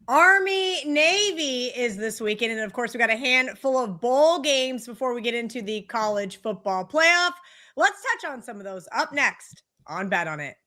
Army Navy is this weekend. And of course, we got a handful of bowl games before we get into the college football playoff. Let's touch on some of those up next on Bet on It.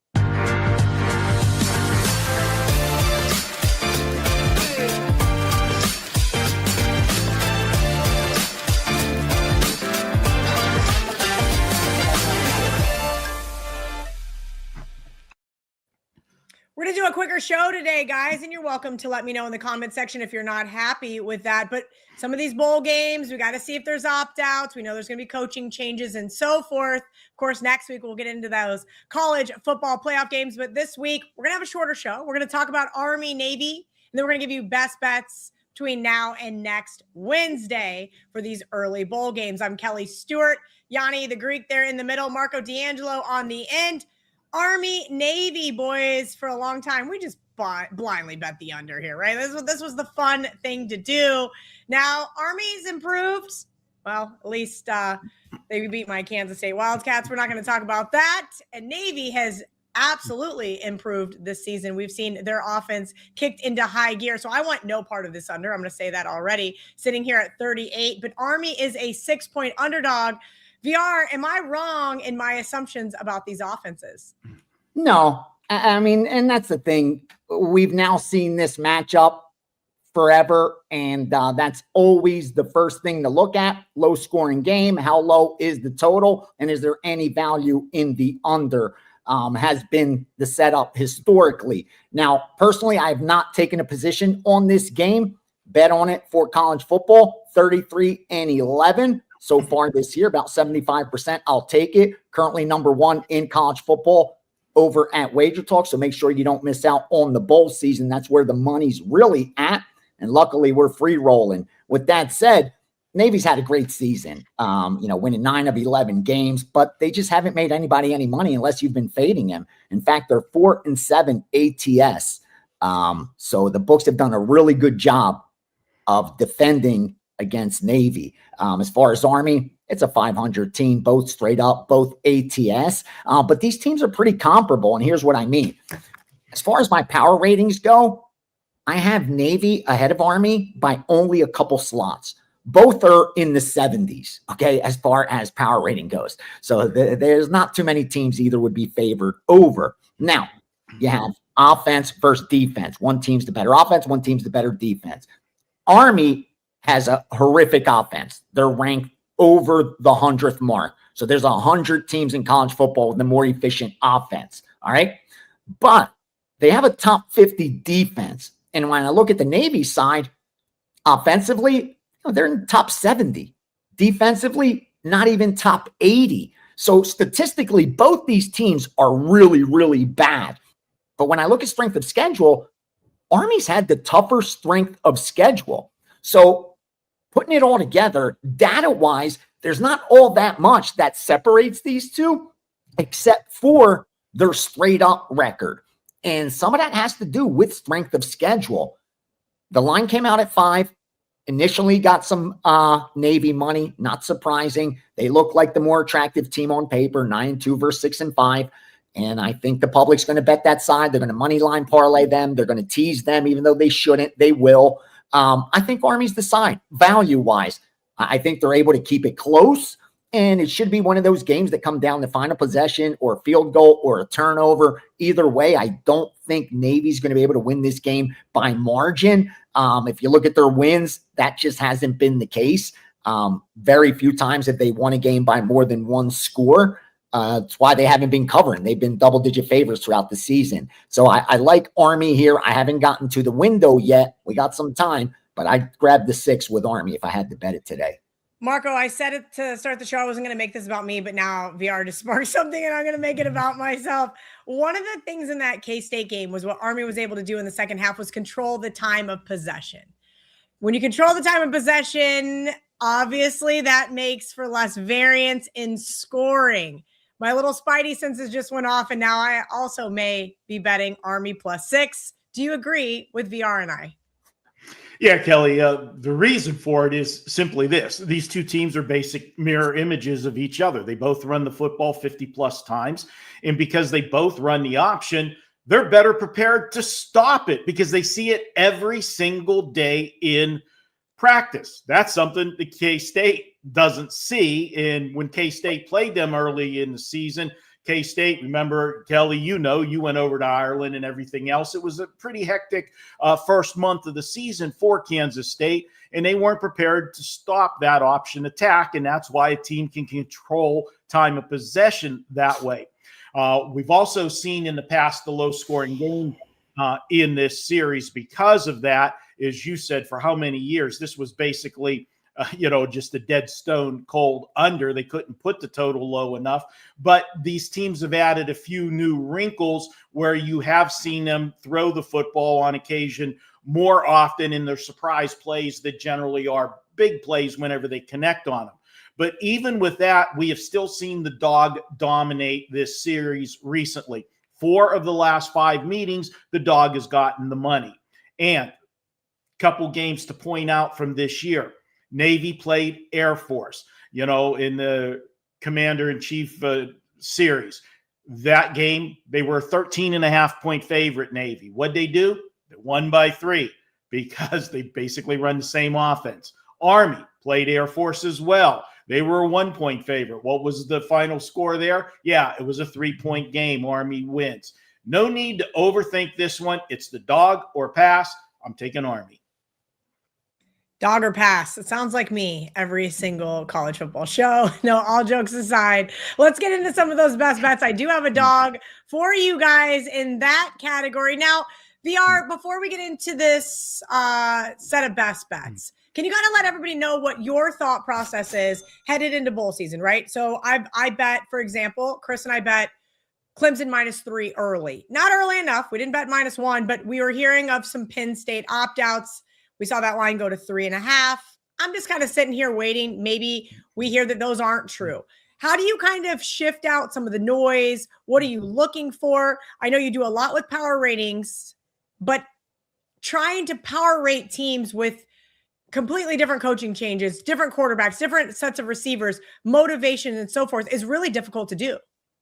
We're going to do a quicker show today, guys, and you're welcome to let me know in the comment section if you're not happy with that. But some of these bowl games, we got to see if there's opt-outs. We know there's going to be coaching changes and so forth. Of course, next week we'll get into those college football playoff games. But this week, we're going to have a shorter show. We're going to talk about Army, Navy, and then we're going to give you best bets between now and next Wednesday for these early bowl games. I'm Kelly Stewart, Gianni, the Greek there in the middle, Marco D'Angelo on the end. Army, Navy, boys, for a long time, we just blindly bet the under here, right? This was the fun thing to do. Now, Army's improved. Well, at least they beat my Kansas State Wildcats. We're not going to talk about that. And Navy has absolutely improved this season. We've seen their offense kicked into high gear. So I want no part of this under. I'm going to say that already, sitting here at 38. But Army is a 6-point underdog. VR, am I wrong in my assumptions about these offenses? No, I mean, and that's the thing. We've now seen this matchup forever, and that's always the first thing to look at. Low scoring game. How low is the total? And is there any value in the under? Has been the setup historically. Now, personally, I have not taken a position on this game. Bet on it for college football, 33-11. So far this year, about 75%. I'll take it. Currently number one in college football over at WagerTalk. So make sure you don't miss out on the bowl season. That's where the money's really at. And luckily, we're free rolling. With that said, Navy's had a great season, winning 9 of 11 games, but they just haven't made anybody any money unless you've been fading them. In fact, they're 4-7 ATS. So the books have done a really good job of defending against Navy. As far as Army, it's a 500 team, both straight up, both ATS. But these teams are pretty comparable, and here's what I mean. As far as my power ratings go, I have Navy ahead of Army by only a couple slots. Both are in the 70s, okay, as far as power rating goes. So there's not too many teams either would be favored over. Now, you have offense versus defense. One team's the better offense, one team's the better defense. Army has a horrific offense. They're ranked over the 100th mark. So there's 100 teams in college football with a more efficient offense. All right. But they have a top 50 defense. And when I look at the Navy side, offensively, they're in top 70. Defensively, not even top 80. So statistically, both these teams are really, really bad. But when I look at strength of schedule, Army's had the tougher strength of schedule. So putting it all together, data-wise, there's not all that much that separates these two, except for their straight-up record. And some of that has to do with strength of schedule. The line came out at 5. Initially got some Navy money, not surprising. They look like the more attractive team on paper, 9-2 versus 6-5. And I think the public's going to bet that side. They're going to money line parlay them. They're going to tease them, even though they shouldn't. They will. I think Army's the side, value-wise. I think they're able to keep it close, and it should be one of those games that come down to final possession or a field goal or a turnover. Either way, I don't think Navy's going to be able to win this game by margin. If you look at their wins, that just hasn't been the case. Very few times have they won a game by more than one score. That's why they haven't been covering. They've been double-digit favorites throughout the season. So I like Army here. I haven't gotten to the window yet. We got some time, but I'd grab the 6 with Army if I had to bet it today. Marco, I said it to start the show. I wasn't going to make this about me, but now VR just sparked something and I'm going to make it about myself. One of the things in that K-State game was what Army was able to do in the second half was control the time of possession. When you control the time of possession, obviously that makes for less variance in scoring. My little spidey senses just went off, and now I also may be betting Army +6. Do you agree with VR and I? Yeah, Kelly, the reason for it is simply this. These two teams are basic mirror images of each other. They both run the football 50-plus times, and because they both run the option, they're better prepared to stop it because they see it every single day in practice. That's something the K-State doesn't see. And when K-State played them early in the season, K-State, remember, Kelly, you went over to Ireland and everything else. It was a pretty hectic first month of the season for Kansas State, and they weren't prepared to stop that option attack, and that's why a team can control time of possession that way. We've also seen in the past the low-scoring game in this series because of that. As you said, for how many years? This was basically just a dead stone cold under. They couldn't put the total low enough. But these teams have added a few new wrinkles where you have seen them throw the football on occasion more often in their surprise plays that generally are big plays whenever they connect on them. But even with that, we have still seen the dog dominate this series recently. 4 of the last 5 meetings, the dog has gotten the money. And a couple games to point out from this year. Navy played Air Force, in the Commander-in-Chief series. That game, they were a 13.5-point favorite, Navy. What'd they do? They won by 3 because they basically run the same offense. Army played Air Force as well. They were a 1-point favorite. What was the final score there? Yeah, it was a 3-point game. Army wins. No need to overthink this one. It's the dog or pass. I'm taking Army. Dog or pass. It sounds like me every single college football show. No, all jokes aside, let's get into some of those best bets. I do have a dog for you guys in that category. Now, VR, before we get into this set of best bets, can you kind of let everybody know what your thought process is headed into bowl season, right? So I bet, for example, Chris and I bet Clemson -3 early. Not early enough. We didn't bet -1, but we were hearing of some Penn State opt-outs. We saw that line go to 3.5. I'm just kind of sitting here waiting. Maybe we hear that those aren't true. How do you kind of shift out some of the noise? What are you looking for? I know you do a lot with power ratings, but trying to power rate teams with completely different coaching changes, different quarterbacks, different sets of receivers, motivation, and so forth is really difficult to do.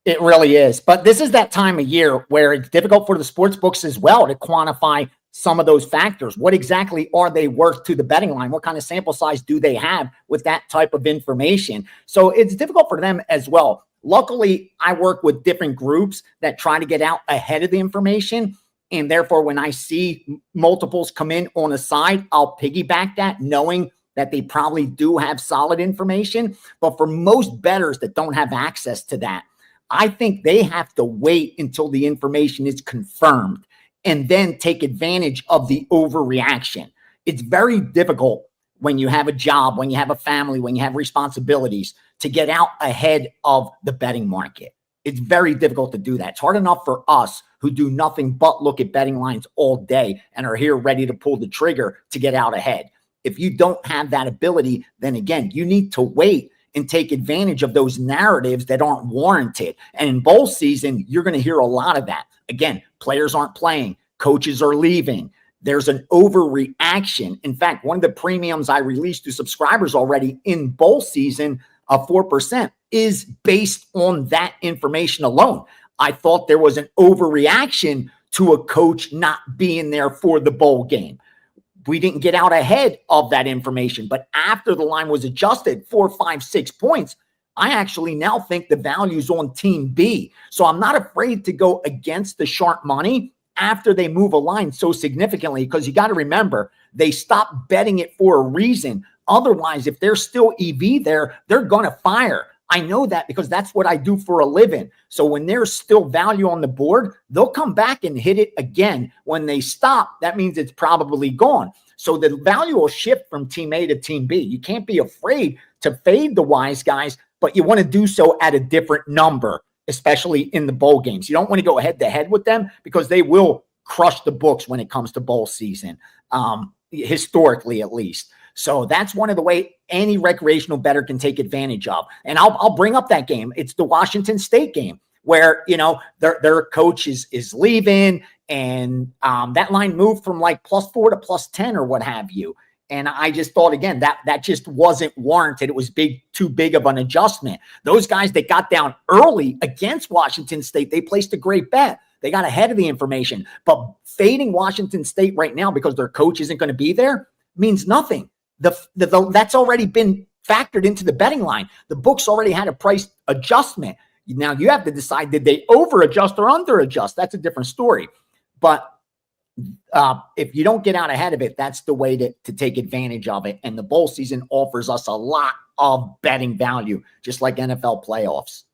It really is. But this is that time of year where it's difficult for the sports books as well to quantify some of those factors. What exactly are they worth to the betting line? What kind of sample size do they have with that type of information? So it's difficult for them as well. Luckily, I work with different groups that try to get out ahead of the information. And therefore, when I see multiples come in on a side, I'll piggyback that, knowing that they probably do have solid information. But for most bettors that don't have access to that, I think they have to wait until the information is confirmed and then take advantage of the overreaction. It's very difficult when you have a job, when you have a family, when you have responsibilities, to get out ahead of the betting market. It's very difficult to do that. It's hard enough for us who do nothing but look at betting lines all day and are here ready to pull the trigger to get out ahead. If you don't have that ability, then again, you need to wait and take advantage of those narratives that aren't warranted. And in bowl season, you're going to hear a lot of that. Again, players aren't playing, coaches are leaving. There's an overreaction. In fact, one of the premiums I released to subscribers already in bowl season of 4% is based on that information alone. I thought there was an overreaction to a coach not being there for the bowl game. We didn't get out ahead of that information, but after the line was adjusted 4, 5, 6 points, I actually now think the value's on team B. So I'm not afraid to go against the sharp money after they move a line so significantly, because you got to remember, they stopped betting it for a reason. Otherwise, if there's still EV there, they're going to fire. I know that because that's what I do for a living. So when there's still value on the board, they'll come back and hit it again. When they stop, that means it's probably gone. So the value will shift from team A to team B. You can't be afraid to fade the wise guys, but you want to do so at a different number, especially in the bowl games. You don't want to go head to head with them because they will crush the books when it comes to bowl season, historically at least. So that's one of the way any recreational bettor can take advantage of. And I'll bring up that game. It's the Washington State game where, their coach is leaving, and that line moved from like +4 to +10 or what have you. And I just thought, again, that just wasn't warranted. It was too big of an adjustment. Those guys that got down early against Washington State, they placed a great bet. They got ahead of the information. But fading Washington State right now because their coach isn't going to be there means nothing. That's already been factored into the betting line. The books already had a price adjustment. Now you have to decide, did they over adjust or under adjust? That's a different story. But if you don't get out ahead of it, that's the way to take advantage of it. And the bowl season offers us a lot of betting value, just like NFL playoffs.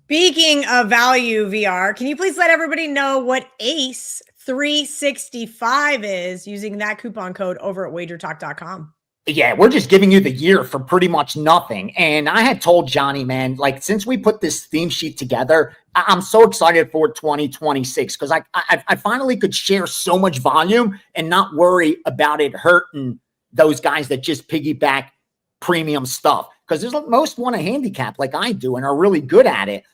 Speaking of value, VR, can you please let everybody know what ACE 365 is using that coupon code over at WagerTalk.com? Yeah, we're just giving you the year for pretty much nothing. And I had told Gianni, man, like since we put this theme sheet together, I'm so excited for 2026 because I finally could share so much volume and not worry about it hurting those guys that just piggyback premium stuff. Because most want to handicap like I do and are really good at it.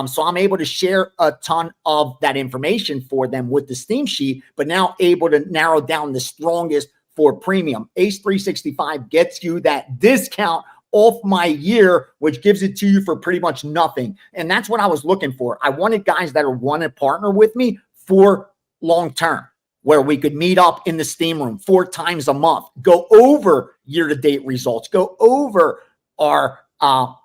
So I'm able to share a ton of that information for them with this theme sheet, but now able to narrow down the strongest for premium. ACE 365 gets you that discount off my year, which gives it to you for pretty much nothing. And that's what I was looking for. I wanted guys that want to partner with me for long term, where we could meet up in the steam room 4 times a month, go over year-to-date results, go over our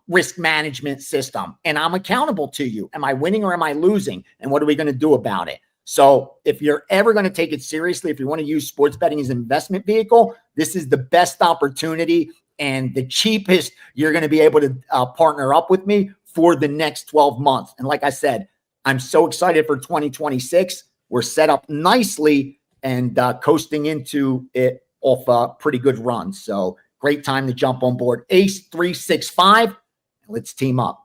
risk management system. And I'm accountable to you. Am I winning or am I losing? And what are we going to do about it? So if you're ever going to take it seriously, if you want to use sports betting as an investment vehicle, this is the best opportunity and the cheapest you're going to be able to partner up with me for the next 12 months. And like I said, I'm so excited for 2026. We're set up nicely and coasting into it off a pretty good run. So great time to jump on board. ACE 365. Let's team up.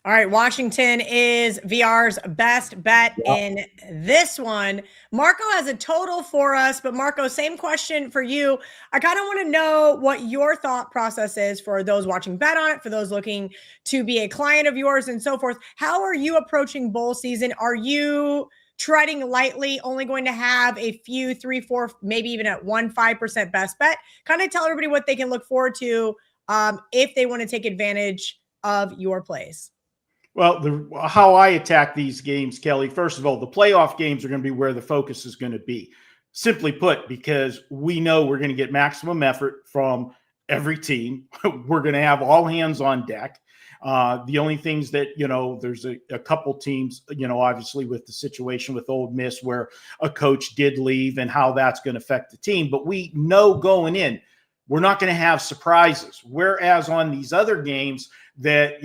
All right, Washington is VR's best bet in this one. Marco has a total for us, but Marco, same question for you. I kind of want to know what your thought process is for those watching bet on it, for those looking to be a client of yours and so forth. How are you approaching bowl season? Are you treading lightly, only going to have a few 3, 4, maybe even at 5% best bet? Kind of tell everybody what they can look forward to if they want to take advantage of your plays. Well, how I attack these games, Kelly, first of all, the playoff games are going to be where the focus is going to be. Simply put, because we know we're going to get maximum effort from every team. We're going to have all hands on deck. The only things that, there's a couple teams, obviously with the situation with Ole Miss where a coach did leave and how that's going to affect the team. But we know going in, we're not going to have surprises. Whereas on these other games that,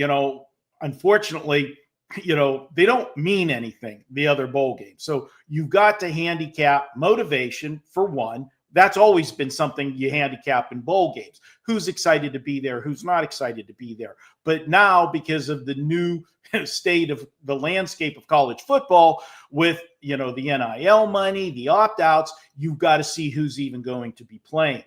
unfortunately, they don't mean anything, the other bowl games. So you've got to handicap motivation for one. That's always been something you handicap in bowl games. Who's excited to be there? Who's not excited to be there? But now, because of the new state of the landscape of college football with, the NIL money, the opt-outs, you've got to see who's even going to be playing.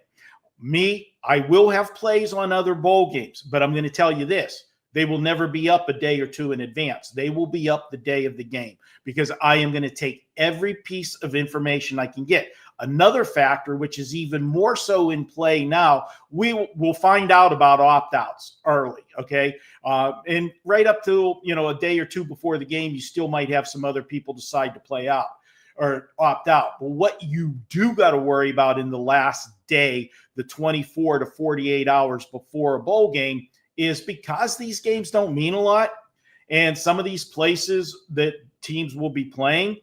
Me, I will have plays on other bowl games, but I'm going to tell you this. They will never be up a day or two in advance. They will be up the day of the game because I am going to take every piece of information I can get. Another factor, which is even more so in play now, we will find out about opt-outs early, okay? And right up to, a day or two before the game, you still might have some other people decide to play out or opt out. But what you do got to worry about in the last day, the 24 to 48 hours before a bowl game, is because these games don't mean a lot, and some of these places that teams will be playing,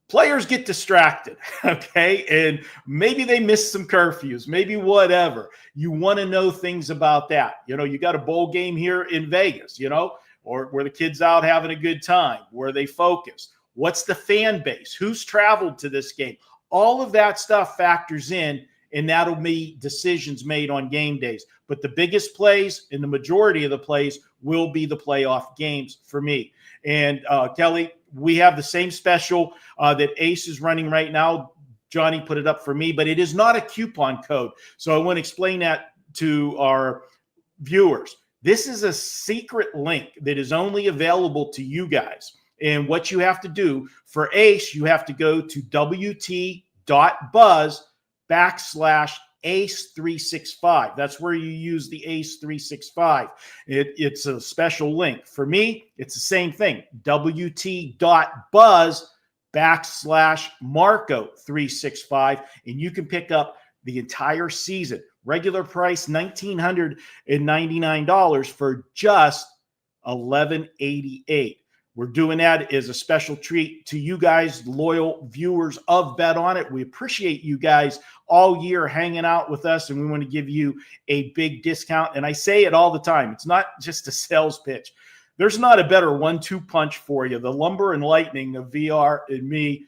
players get distracted, okay? And maybe they miss some curfews, maybe whatever. You want to know things about that. You got a bowl game here in Vegas, or where the kid's out having a good time, where they focus. What's the fan base? Who's traveled to this game? All of that stuff factors in, and that'll be decisions made on game days. But the biggest plays and the majority of the plays will be the playoff games for me. And Kelly, we have the same special that Ace is running right now. Gianni put it up for me, but it is not a coupon code. So I want to explain that to our viewers. This is a secret link that is only available to you guys. And what you have to do for Ace, you have to go to wt.buzz ACE 365. That's where you use the ACE 365. It's a special link. For me, it's the same thing. WT.buzz/Marco365, and you can pick up the entire season. Regular price $1,999 for just $11.88. We're doing that as a special treat to you guys, loyal viewers of Bet On It. We appreciate you guys all year hanging out with us, and we want to give you a big discount. And I say it all the time. It's not just a sales pitch. There's not a better 1-2 punch for you. The lumber and lightning of VR and me,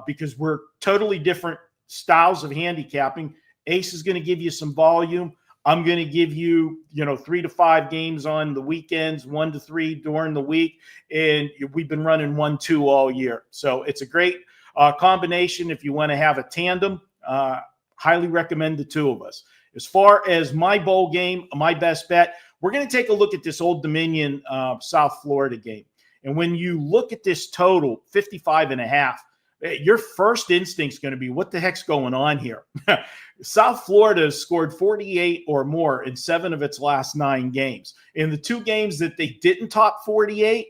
because we're totally different styles of handicapping. Ace is going to give you some volume. I'm going to give you, 3 to 5 games on the weekends, 1 to 3 during the week. And we've been running 1-2 all year. So it's a great combination if you want to have a tandem. Highly recommend the two of us. As far as my bowl game, my best bet, we're going to take a look at this Old Dominion South Florida game. And when you look at this total, 55.5, your first instinct is going to be, what the heck's going on here? South Florida has scored 48 or more in 7 of its last 9 games. In the 2 games that they didn't top 48,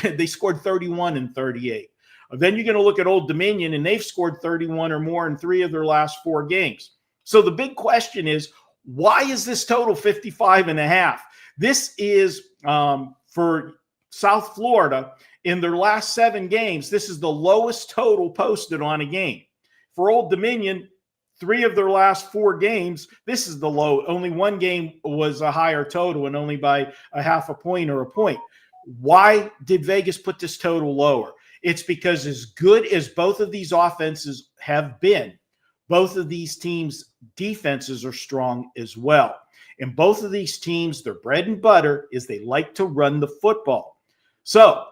they scored 31 and 38. Then you're going to look at Old Dominion, and they've scored 31 or more in 3 of their last 4 games. So the big question is, why is this total 55.5? This is for South Florida. In their last 7 games, this is the lowest total posted on a game. For Old Dominion, 3 of their last 4 games, this is the low. Only 1 game was a higher total, and only by a half a point or a point. Why did Vegas put this total lower? It's because as good as both of these offenses have been, both of these teams' defenses are strong as well. And both of these teams, their bread and butter is they like to run the football. So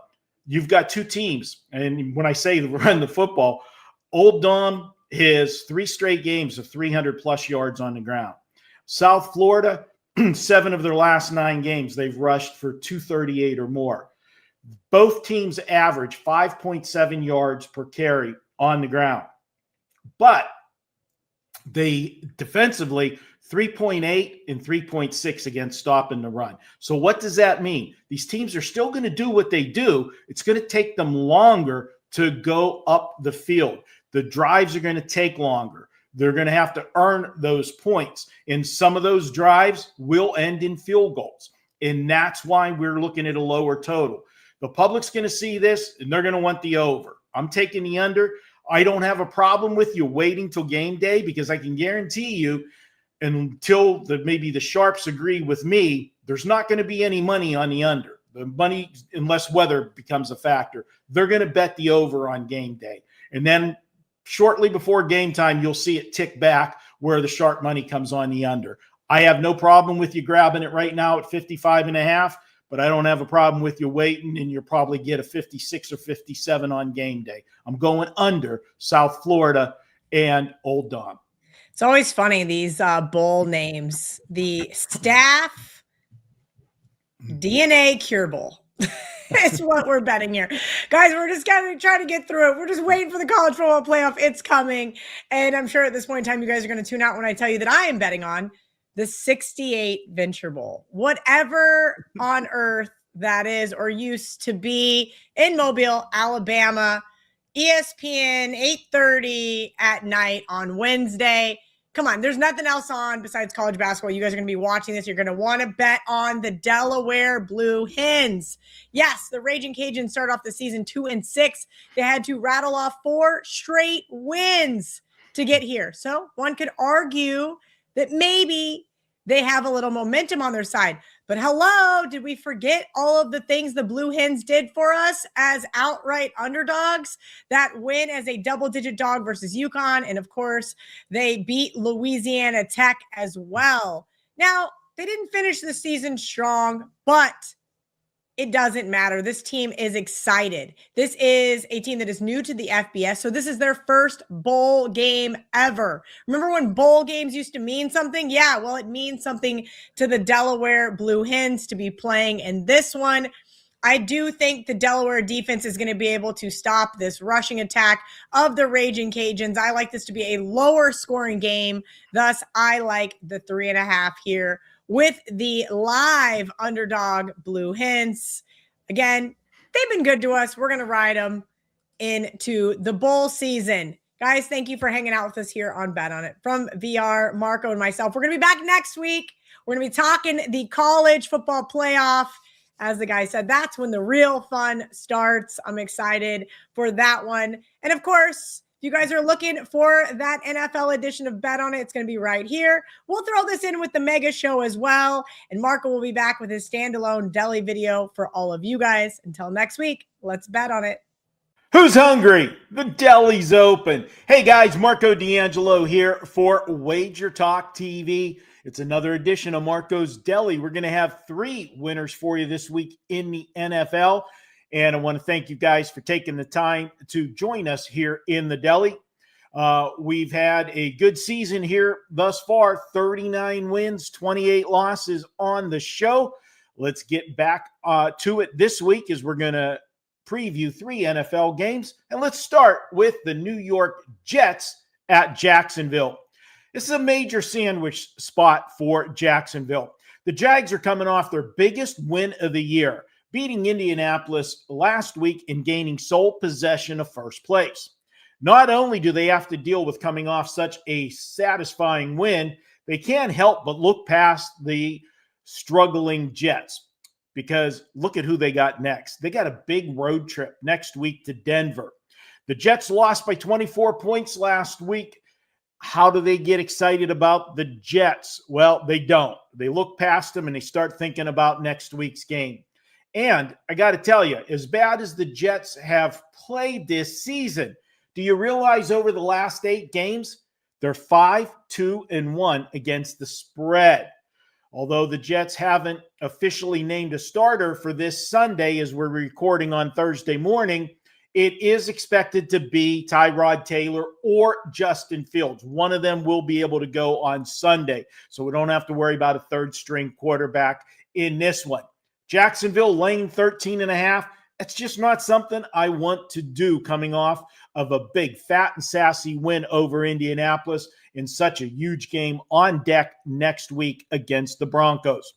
you've got 2 teams. And when I say run the football, Old Dom has 3 straight games of 300-plus yards on the ground. South Florida, 7 of their last 9 games, they've rushed for 238 or more. Both teams average 5.7 yards per carry on the ground. But they defensively, 3.8 and 3.6 against stopping the run. So what does that mean? These teams are still going to do what they do. It's going to take them longer to go up the field. The drives are going to take longer. They're going to have to earn those points. And some of those drives will end in field goals. And that's why we're looking at a lower total. The public's going to see this, and they're going to want the over. I'm taking the under. I don't have a problem with you waiting till game day, because I can guarantee you, until maybe the sharps agree with me, there's not going to be any money on the under. The money, unless weather becomes a factor, they're going to bet the over on game day. And then shortly before game time, you'll see it tick back where the sharp money comes on the under. I have no problem with you grabbing it right now at 55.5, but I don't have a problem with you waiting, and you'll probably get a 56 or 57 on game day. I'm going under South Florida and Old Dom. It's always funny, these bowl names. The Staff DNA Cure Bowl. It's what we're betting here. Guys, we're just kind of trying to get through it. We're just waiting for the college football playoff. It's coming. And I'm sure at this point in time, you guys are going to tune out when I tell you that I am betting on the 68 Venture Bowl. Whatever on earth that is, or used to be, in Mobile, Alabama, ESPN, 8:30 at night on Wednesday. Come on, there's nothing else on besides college basketball. You guys are going to be watching this. You're going to want to bet on the Delaware Blue Hens. Yes, the Raging Cajuns started off the season 2-6. They had to rattle off 4 straight wins to get here. So one could argue that maybe they have a little momentum on their side. But hello, did we forget all of the things the Blue Hens did for us as outright underdogs? That win as a double-digit dog versus UConn. And, of course, they beat Louisiana Tech as well. Now, they didn't finish the season strong, but it doesn't matter. This team is excited. This is a team that is new to the FBS, so this is their first bowl game ever. Remember when bowl games used to mean something? Yeah, well, it means something to the Delaware Blue Hens to be playing in this one. I do think the Delaware defense is going to be able to stop this rushing attack of the Raging Cajuns. I like this to be a lower scoring game. Thus, I like the 3.5 here with the live underdog Blue Hints. Again, they've been good to us. We're going to ride them into the bowl season. Guys, thank you for hanging out with us here on Bet On It. From VR, Marco, and myself, we're going to be back next week. We're going to be talking the college football playoff. As the guy said, that's when the real fun starts. I'm excited for that one. And of course, if you guys are looking for that NFL edition of Bet On It, it's going to be right here. We'll throw this in with the mega show as well. And Marco will be back with his standalone deli video for all of you guys. Until next week, let's bet on it. Who's hungry? The deli's open. Hey guys, Marco D'Angelo here for WagerTalk TV. It's another edition of Marco's Deli. We're going to have 3 winners for you this week in the NFL. And I want to thank you guys for taking the time to join us here in the Deli. We've had a good season here thus far, 39 wins, 28 losses on the show. Let's get back to it this week as we're going to preview 3 NFL games. And let's start with the New York Jets at Jacksonville. This is a major sandwich spot for Jacksonville. The Jags are coming off their biggest win of the year, beating Indianapolis last week and gaining sole possession of first place. Not only do they have to deal with coming off such a satisfying win, they can't help but look past the struggling Jets, because look at who they got next. They got a big road trip next week to Denver. The Jets lost by 24 points last week. How do they get excited about the Jets? Well, they don't. They look past them and they start thinking about next week's game. And I got to tell you, as bad as the Jets have played this season, do you realize over the last 8 games, they're 5-2-1 against the spread? Although the Jets haven't officially named a starter for this Sunday as we're recording on Thursday morning, it is expected to be Tyrod Taylor or Justin Fields. One of them will be able to go on Sunday, so we don't have to worry about a third-string quarterback in this one. Jacksonville laying 13.5. That's just not something I want to do coming off of a big, fat, and sassy win over Indianapolis in such a huge game on deck next week against the Broncos.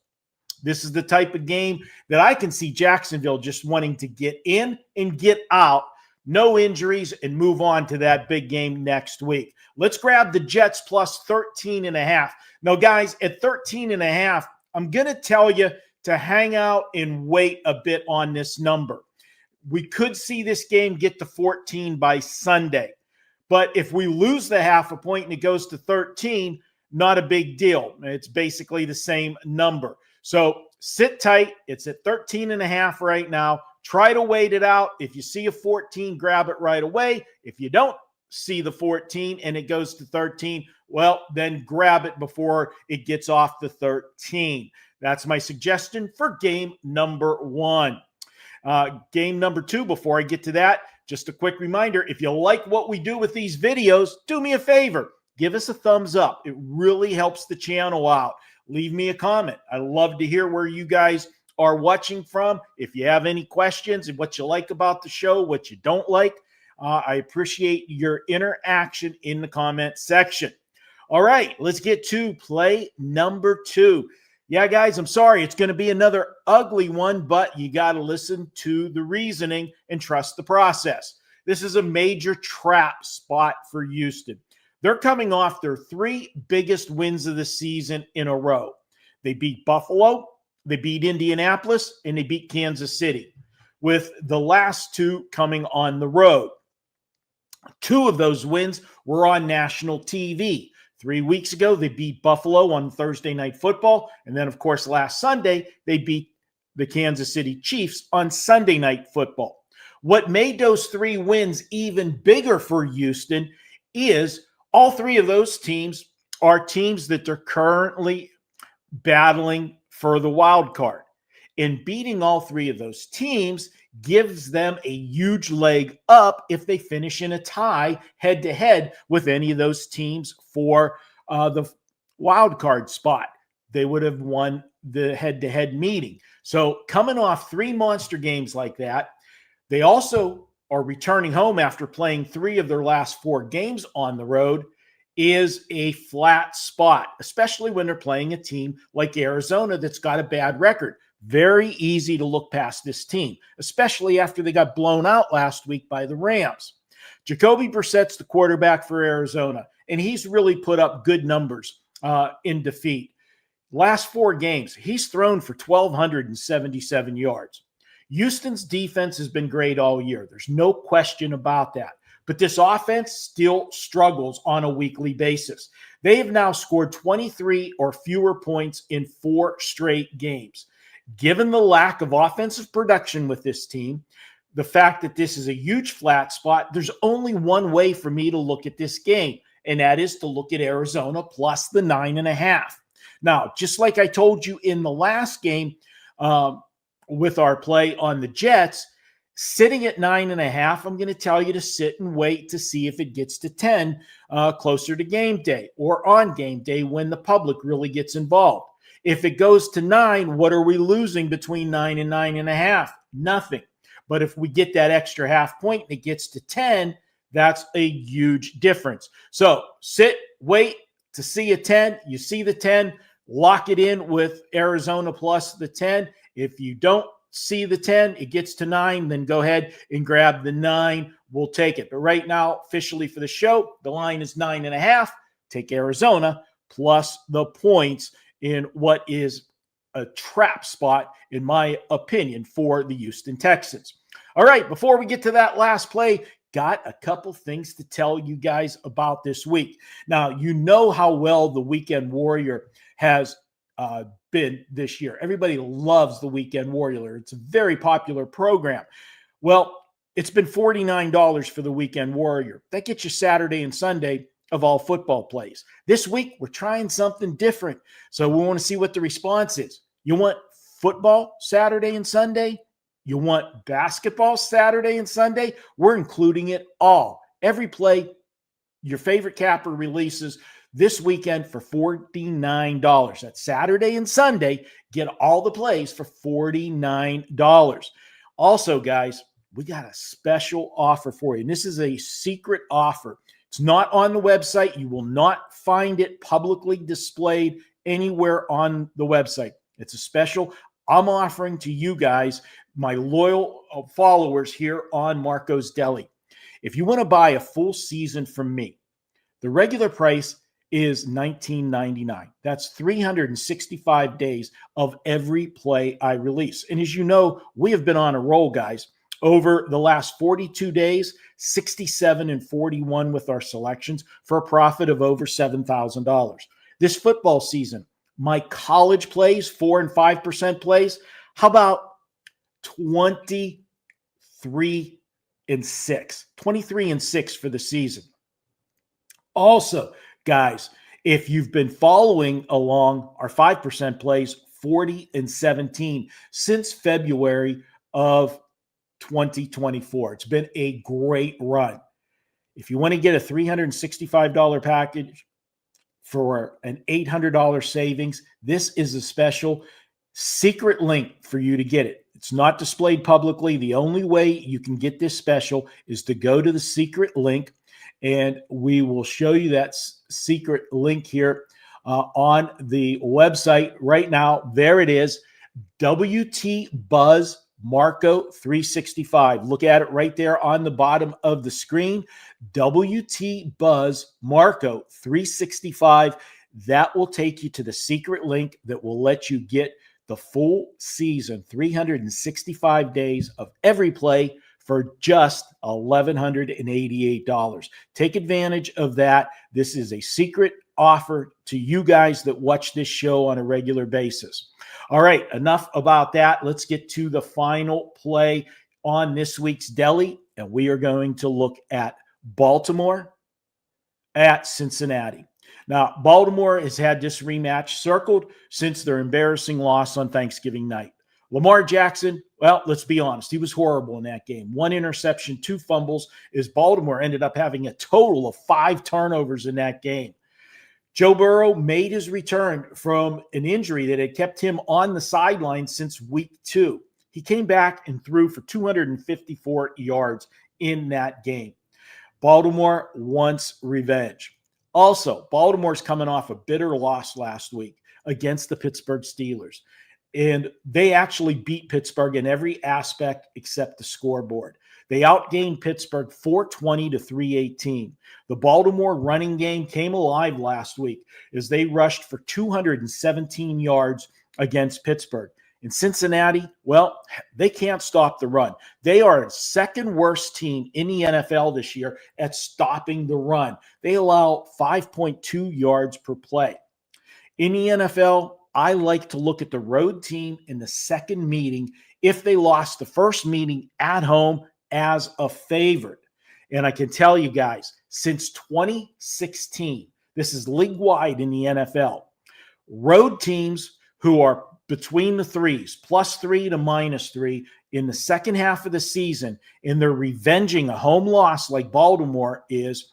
This is the type of game that I can see Jacksonville just wanting to get in and get out, no injuries, and move on to that big game next week. Let's grab the Jets plus 13.5. Now, guys, at 13.5, I'm going to tell you to hang out and wait a bit on this number. We could see this game get to 14 by Sunday. But if we lose the half a point and it goes to 13, not a big deal. It's basically the same number. So sit tight. It's at 13.5 right now. Try to wait it out. If you see a 14, grab it right away. If you don't see the 14 and it goes to 13, well, then grab it before it gets off the 13. That's my suggestion for game number 1. Game number 2, before I get to that, just a quick reminder, if you like what we do with these videos, do me a favor. Give us a thumbs up. It really helps the channel out. Leave me a comment. I love to hear where you guys are watching from. If you have any questions and what you like about the show, what you don't like, I appreciate your interaction in the comment section. All right, let's get to play number 2. Yeah, guys, I'm sorry. It's going to be another ugly one, but you got to listen to the reasoning and trust the process. This is a major trap spot for Houston. They're coming off their 3 biggest wins of the season in a row. They beat Buffalo, they beat Indianapolis, and they beat Kansas City, with the last 2 coming on the road. 2 of those wins were on national TV. 3 weeks ago, they beat Buffalo on Thursday Night Football. And then, of course, last Sunday, they beat the Kansas City Chiefs on Sunday Night Football. What made those 3 wins even bigger for Houston is all 3 of those teams are teams that they're currently battling for the wild card. And beating all 3 of those teams gives them a huge leg up if they finish in a tie head-to-head with any of those teams for the wild card spot. they would have won the head-to-head meeting. So coming off 3 monster games like that, they also are returning home after playing 3 of their last 4 games on the road, is a flat spot, especially when they're playing a team like Arizona that's got a bad record. Very easy to look past this team, especially after they got blown out last week by the Rams. Jacoby Brissett's the quarterback for Arizona, and he's really put up good numbers in defeat. Last 4 games, he's thrown for 1,277 yards. Houston's defense has been great all year. There's no question about that. But this offense still struggles on a weekly basis. They have now scored 23 or fewer points in 4 straight games. Given the lack of offensive production with this team, the fact that this is a huge flat spot, there's only one way for me to look at this game, and that is to look at Arizona plus the 9.5. Now, just like I told you in the last game with our play on the Jets, sitting at 9.5, I'm going to tell you to sit and wait to see if it gets to 10 closer to game day or on game day when the public really gets involved. If it goes to 9, what are we losing between 9 and 9.5? Nothing. But if we get that extra half point and it gets to 10, that's a huge difference. So sit, wait to see a 10. You see the 10, lock it in with Arizona plus the 10. If you don't see the 10, it gets to 9, then go ahead and grab the 9. We'll take it. But right now, officially for the show, the line is 9.5. Take Arizona plus the points in what is a trap spot, in my opinion, for the Houston Texans. All right, before we get to that last play, got a couple things to tell you guys about this week. Now, you know how well the Weekend Warrior has been this year. Everybody loves the Weekend Warrior. It's a very popular program. Well, it's been $49 for the Weekend Warrior. That gets you Saturday and Sunday of all football plays. This week, we're trying something different. So we want to see what the response is. You want football Saturday and Sunday? You want basketball Saturday and Sunday? We're including it all. Every play your favorite capper releases this weekend for $49. That's Saturday and Sunday. Get all the plays for $49. Also, guys, we got a special offer for you. And this is a secret offer. It's not on the website. You will not find it publicly displayed anywhere on the website. It's a special I'm offering to you guys, my loyal followers here on Marco's Deli. If you want to buy a full season from me, the regular price is $19.99. That's 365 days of every play I release. And as you know, we have been on a roll, guys. Over the last 42 days, 67 and 41 with our selections for a profit of over $7,000. This football season, my college plays, 4 and 5% plays, how about 23 and 6? 23 and 6 for the season. Also, guys, if you've been following along our 5% plays, 40 and 17 since February of 2024. It's been a great run. If you want to get a $365 package for an $800 savings, this is a special secret link for you to get it. It's not displayed publicly. The only way you can get this special is to go to the secret link, and we will show you that secret link here on the website right now. There it is, WT Buzz Marco 365. Look at it right there on the bottom of the screen. WT Buzz Marco 365. That will take you to the secret link that will let you get the full season, 365 days of every play for just $1,188. Take advantage of that. This is a secret offer to you guys that watch this show on a regular basis. All right, enough about that. Let's get to the final play on this week's Deli, and we are going to look at Baltimore at Cincinnati. Now, Baltimore has had this rematch circled since their embarrassing loss on Thanksgiving night. Lamar Jackson, well, let's be honest, he was horrible in that game. 1 interception, 2 fumbles, as Baltimore ended up having a total of 5 turnovers in that game. Joe Burrow made his return from an injury that had kept him on the sideline since week 2. He came back and threw for 254 yards in that game. Baltimore wants revenge. Also, Baltimore's coming off a bitter loss last week against the Pittsburgh Steelers. And they actually beat Pittsburgh in every aspect except the scoreboard. They outgained Pittsburgh 420 to 318. The Baltimore running game came alive last week as they rushed for 217 yards against Pittsburgh. In Cincinnati, well, they can't stop the run. They are the second worst team in the NFL this year at stopping the run. They allow 5.2 yards per play. In the NFL, I like to look at the road team in the second meeting if they lost the first meeting at home as a favorite. And I can tell you guys, since 2016, this is league-wide in the NFL, road teams who are between the threes, +3 to -3 in the second half of the season, and they're revenging a home loss like Baltimore is,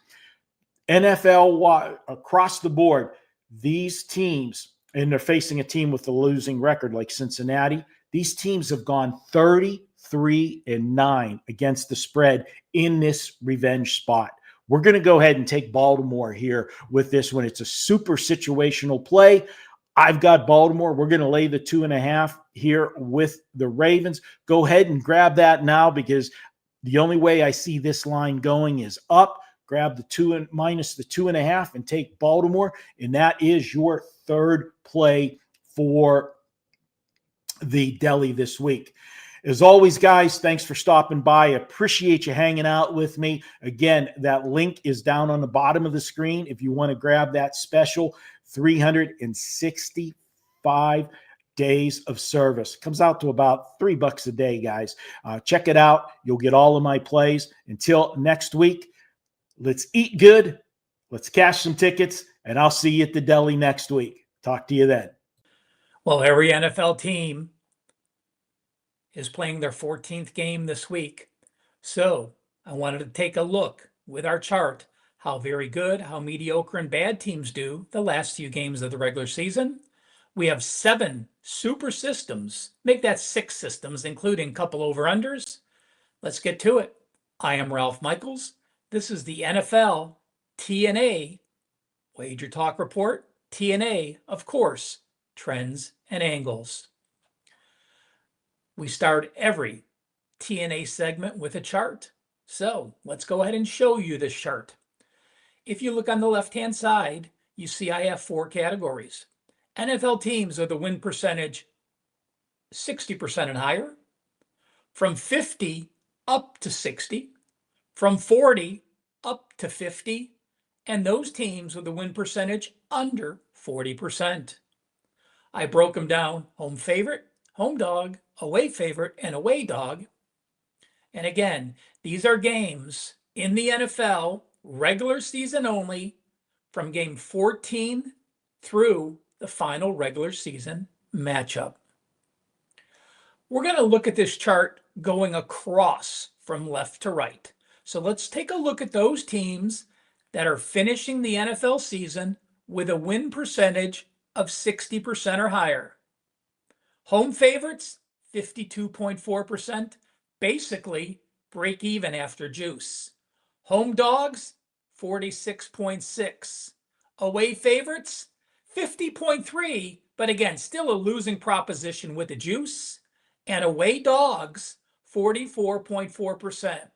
NFL across the board, these teams, and they're facing a team with a losing record like Cincinnati, these teams have gone 33-9 against the spread in this revenge spot. We're going to go ahead and take Baltimore here with this one. It's a super situational play. I've got Baltimore. We're going to lay the 2.5 here with the Ravens. Go ahead and grab that now because the only way I see this line going is up. Grab the 2 and minus the 2.5 and take Baltimore. And that is your third play for the Deli this week. As always, guys, thanks for stopping by. Appreciate you hanging out with me. Again, that link is down on the bottom of the screen if you want to grab that special 365 days of service. Comes out to about $3 a day, guys. Check it out. You'll get all of my plays. Until next week, let's eat good. Let's cash some tickets, and I'll see you at the Deli next week. Talk to you then. Well, every NFL team is playing their 14th game this week. So I wanted to take a look with our chart how very good, how mediocre, and bad teams do the last few games of the regular season. We have 7 super systems. Make that 6 systems, including a couple over-unders. Let's get to it. I am Ralph Michaels. This is the NFL TNA Wager Talk Report. TNA, of course, trends and angles. We start every TNA segment with a chart. So let's go ahead and show you this chart. If you look on the left-hand side, you see I have 4 categories. NFL teams are the win percentage 60% and higher, from 50 up to 60, from 40 up to 50, and those teams with the win percentage under 40%. I broke them down: home favorite, home dog, away favorite, and away dog. And again, these are games in the NFL, regular season only, from game 14 through the final regular season matchup. We're going to look at this chart going across from left to right. So let's take a look at those teams that are finishing the NFL season with a win percentage of 60% or higher. Home favorites, 52.4%, basically break even after juice. Home dogs, 46.6. Away favorites, 50.3, but again, still a losing proposition with the juice. And away dogs, 44.4%.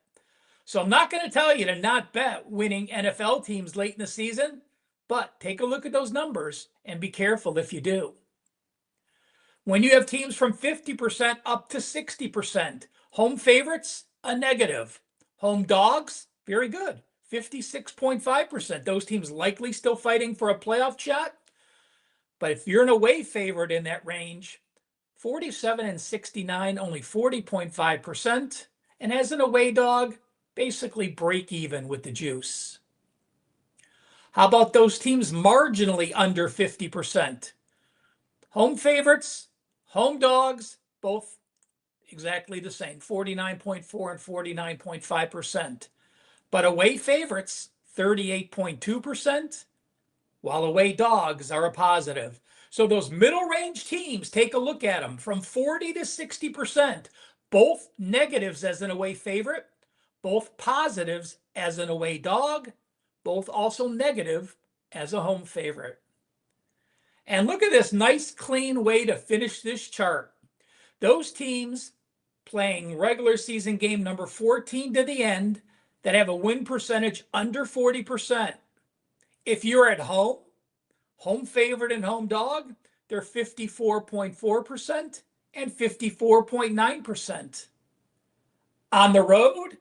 So I'm not going to tell you to not bet winning NFL teams late in the season, but take a look at those numbers and be careful if you do. When you have teams from 50% up to 60%, home favorites, a negative. Home dogs, very good, 56.5%. Those teams likely still fighting for a playoff shot. But if you're an away favorite in that range, 47 and 69, only 40.5%. And as an away dog, basically break even with the juice. How about those teams marginally under 50%? Home favorites, home dogs, both exactly the same, 49.4 and 49.5%. But away favorites, 38.2%, while away dogs are a positive. So those middle range teams, take a look at them from 40 to 60%, both negatives as an away favorite, both positives as an away dog, both also negative as a home favorite. And look at this nice, clean way to finish this chart. Those teams playing regular season game number 14 to the end that have a win percentage under 40%. If you're at home, home favorite and home dog, they're 54.4% and 54.9%. On the road,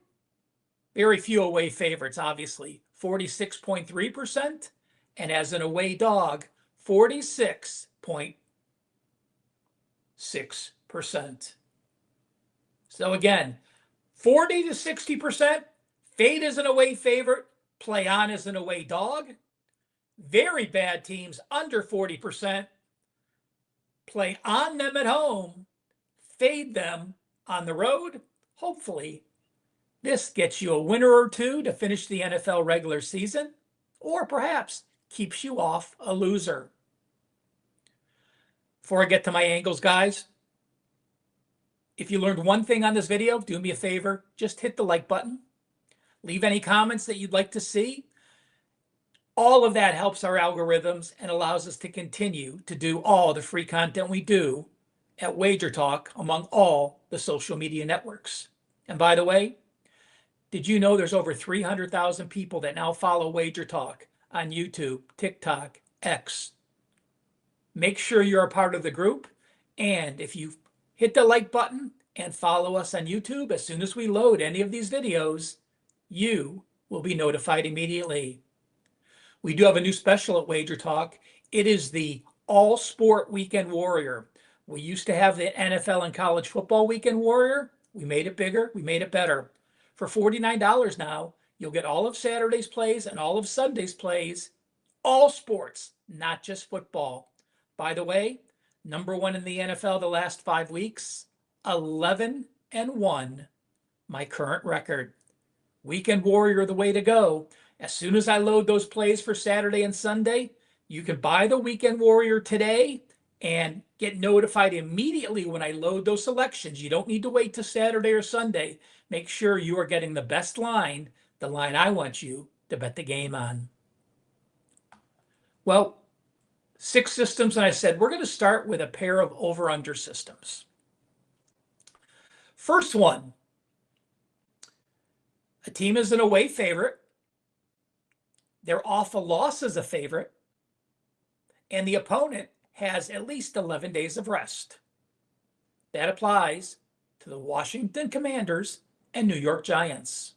very few away favorites, obviously, 46.3%, and as an away dog, 46.6%. So again, 40 to 60%, fade as an away favorite, play on as an away dog. Very bad teams, under 40%, play on them at home, fade them on the road. Hopefully, this gets you a winner or two to finish the NFL regular season, or perhaps keeps you off a loser. Before I get to my angles, guys, if you learned one thing on this video, do me a favor, just hit the like button. Leave any comments that you'd like to see. All of that helps our algorithms and allows us to continue to do all the free content we do at WagerTalk among all the social media networks. And by the way, did you know there's over 300,000 people that now follow WagerTalk on YouTube, TikTok, X? Make sure you're a part of the group. And if you hit the like button and follow us on YouTube, as soon as we load any of these videos, you will be notified immediately. We do have a new special at WagerTalk. It is the All Sport Weekend Warrior. We used to have the NFL and college football Weekend Warrior. We made it bigger. We made it better. For $49 now, you'll get all of Saturday's plays and all of Sunday's plays, all sports, not just football. By the way, number one in the NFL the last 5 weeks, 11-1, my current record. Weekend Warrior, the way to go. As soon as I load those plays for Saturday and Sunday, you can buy the Weekend Warrior today and get notified immediately when I load those selections. You don't need to wait till Saturday or Sunday. Make sure you are getting the best line, the line I want you to bet the game on. Well, 6 systems, and I said we're going to start with a pair of over-under systems. First one, a team is an away favorite. They're off a loss as a favorite, and the opponent has at least 11 days of rest. That applies to the Washington Commanders and New York Giants.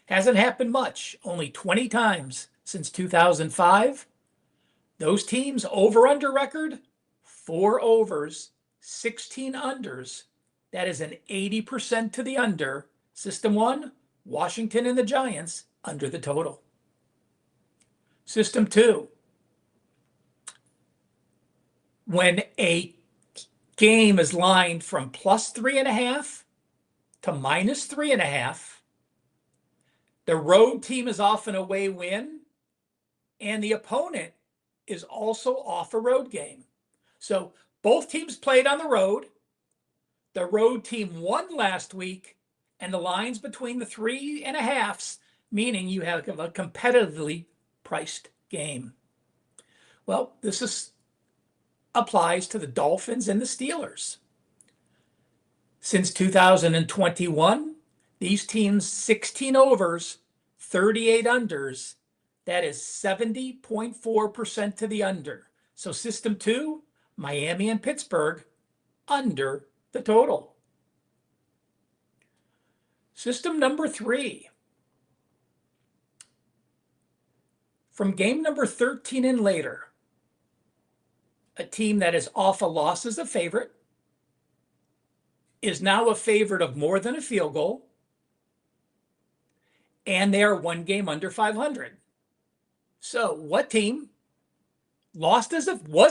Hasn't happened much, only 20 times since 2005. Those teams over-under record, 4 overs, 16 unders. That is an 80% to the under. System 1, Washington and the Giants under the total. System 2, when a game is lined from +3.5 to -3.5, the road team is off an away win, and the opponent is also off a road game. So both teams played on the road. The road team won last week, and the line's between the 3.5s, meaning you have a competitively priced game. Well, this applies to the Dolphins and the Steelers. Since 2021, these teams 16 overs, 38 unders. That is 70.4% to the under. So system 2, Miami and Pittsburgh under the total. System number 3. From game number 13 and later, a team that is off a loss as a favorite is now a favorite of more than a field goal, and they are 1 game under 500. So what team was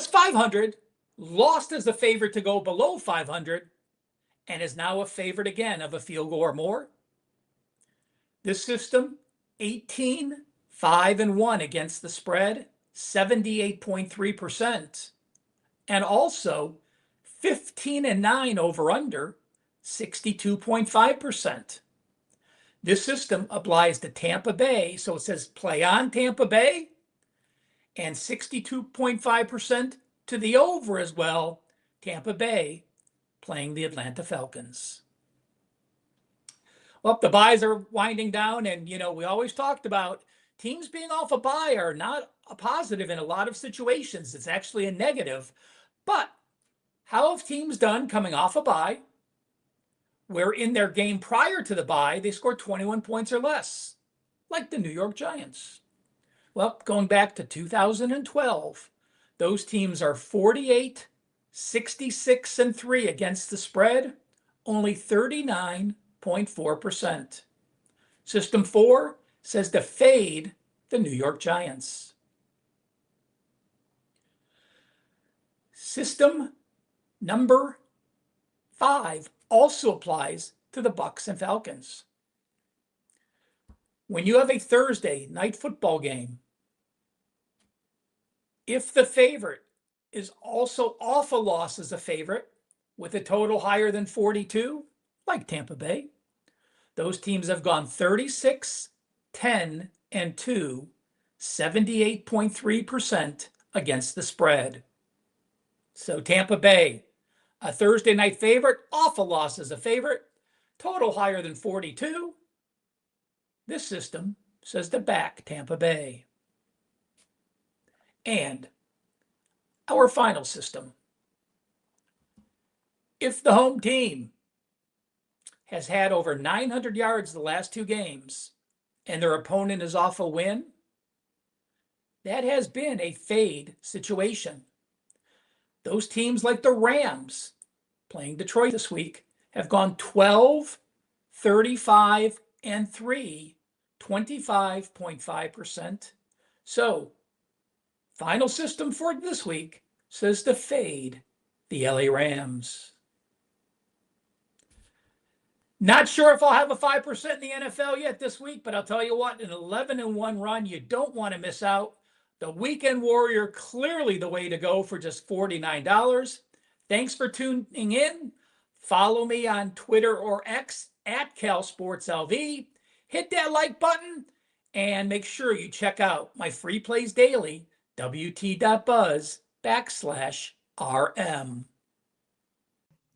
500, lost as a favorite to go below 500, and is now a favorite again of a field goal or more? This system, 18-5-1 against the spread, 78.3%, and also 15-9 over under, 62.5%. This system applies to Tampa Bay, so it says play on Tampa Bay, and 62.5% to the over as well, Tampa Bay playing the Atlanta Falcons. Well, the buys are winding down, and we always talked about teams being off a buy are not a positive in a lot of situations. It's actually a negative. But how have teams done coming off a buy where in their game prior to the bye, they scored 21 points or less, like the New York Giants? Well, going back to 2012, those teams are 48, 66, and 3 against the spread, only 39.4%. System 4 says to fade the New York Giants. System number 5 also applies to the Bucs and Falcons. When you have a Thursday night football game, if the favorite is also off a loss as a favorite with a total higher than 42, like Tampa Bay, those teams have gone 36, 10, and 2, 78.3% against the spread. So Tampa Bay, a Thursday night favorite, off a loss as a favorite, total higher than 42. This system says to back Tampa Bay. And our final system. If the home team has had over 900 yards the last 2 games and their opponent is off a win, that has been a fade situation. Those teams like the Rams playing Detroit this week have gone 12, 35, and 3, 25.5%. So, final system for this week says to fade the LA Rams. Not sure if I'll have a 5% in the NFL yet this week, but I'll tell you what, an 11-1 run you don't want to miss out. The Weekend Warrior, clearly the way to go for just $49. Thanks for tuning in. Follow me on Twitter or X at CalSportsLV. Hit that like button and make sure you check out my free plays daily, wt.buzz/RM.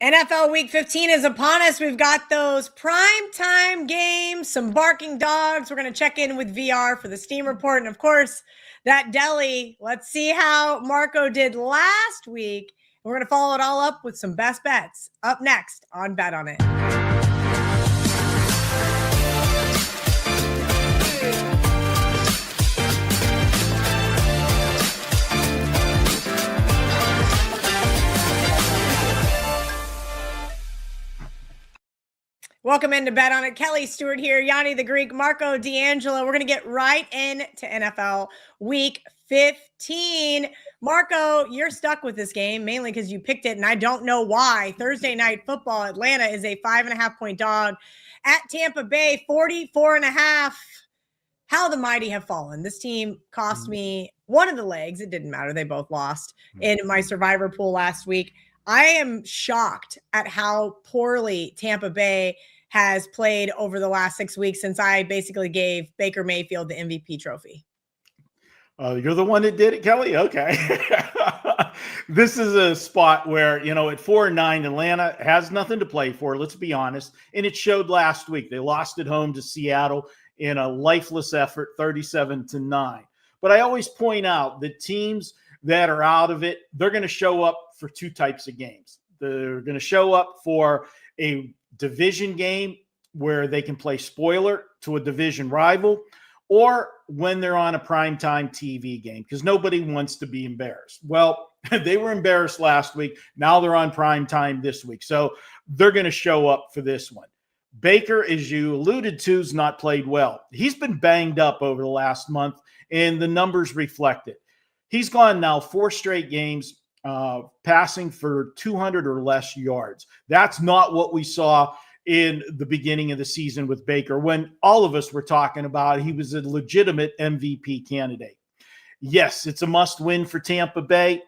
NFL Week 15 is upon us. We've got those prime time games, some barking dogs. We're going to check in with VR for the Steam report. And of course, that Deli. Let's see how Marco did last week. We're going to follow it all up with some best bets up next on Bet on It. Welcome into Bet on It. Kelly Stewart here, Gianni the Greek, Marco D'Angelo. We're going to get right into NFL Week 15. Marco, you're stuck with this game, mainly because you picked it, and I don't know why. Thursday Night Football, Atlanta is a 5.5-point dog at Tampa Bay, 44.5. How the mighty have fallen. This team cost me one of the legs. It didn't matter. They both lost in my survivor pool last week. I am shocked at how poorly Tampa Bay has played over the last 6 weeks since I basically gave Baker Mayfield the MVP trophy. You're the one that did it, Kelly? Okay. This is a spot where, at 4-9, Atlanta has nothing to play for, let's be honest. And it showed last week. They lost at home to Seattle in a lifeless effort, 37-9. But I always point out that teams that are out of it, they're going to show up for 2 types of games. They're going to show up for a division game where they can play spoiler to a division rival, or when they're on a primetime TV game, because nobody wants to be embarrassed. Well, they were embarrassed last week. Now they're on primetime this week. So they're going to show up for this one. Baker, as you alluded to, has not played well. He's been banged up over the last month, and the numbers reflect it. He's gone now 4 straight games passing for 200 or less yards. That's not what we saw in the beginning of the season with Baker, when all of us were talking about he was a legitimate MVP candidate. yes, it's a must win for Tampa Bay,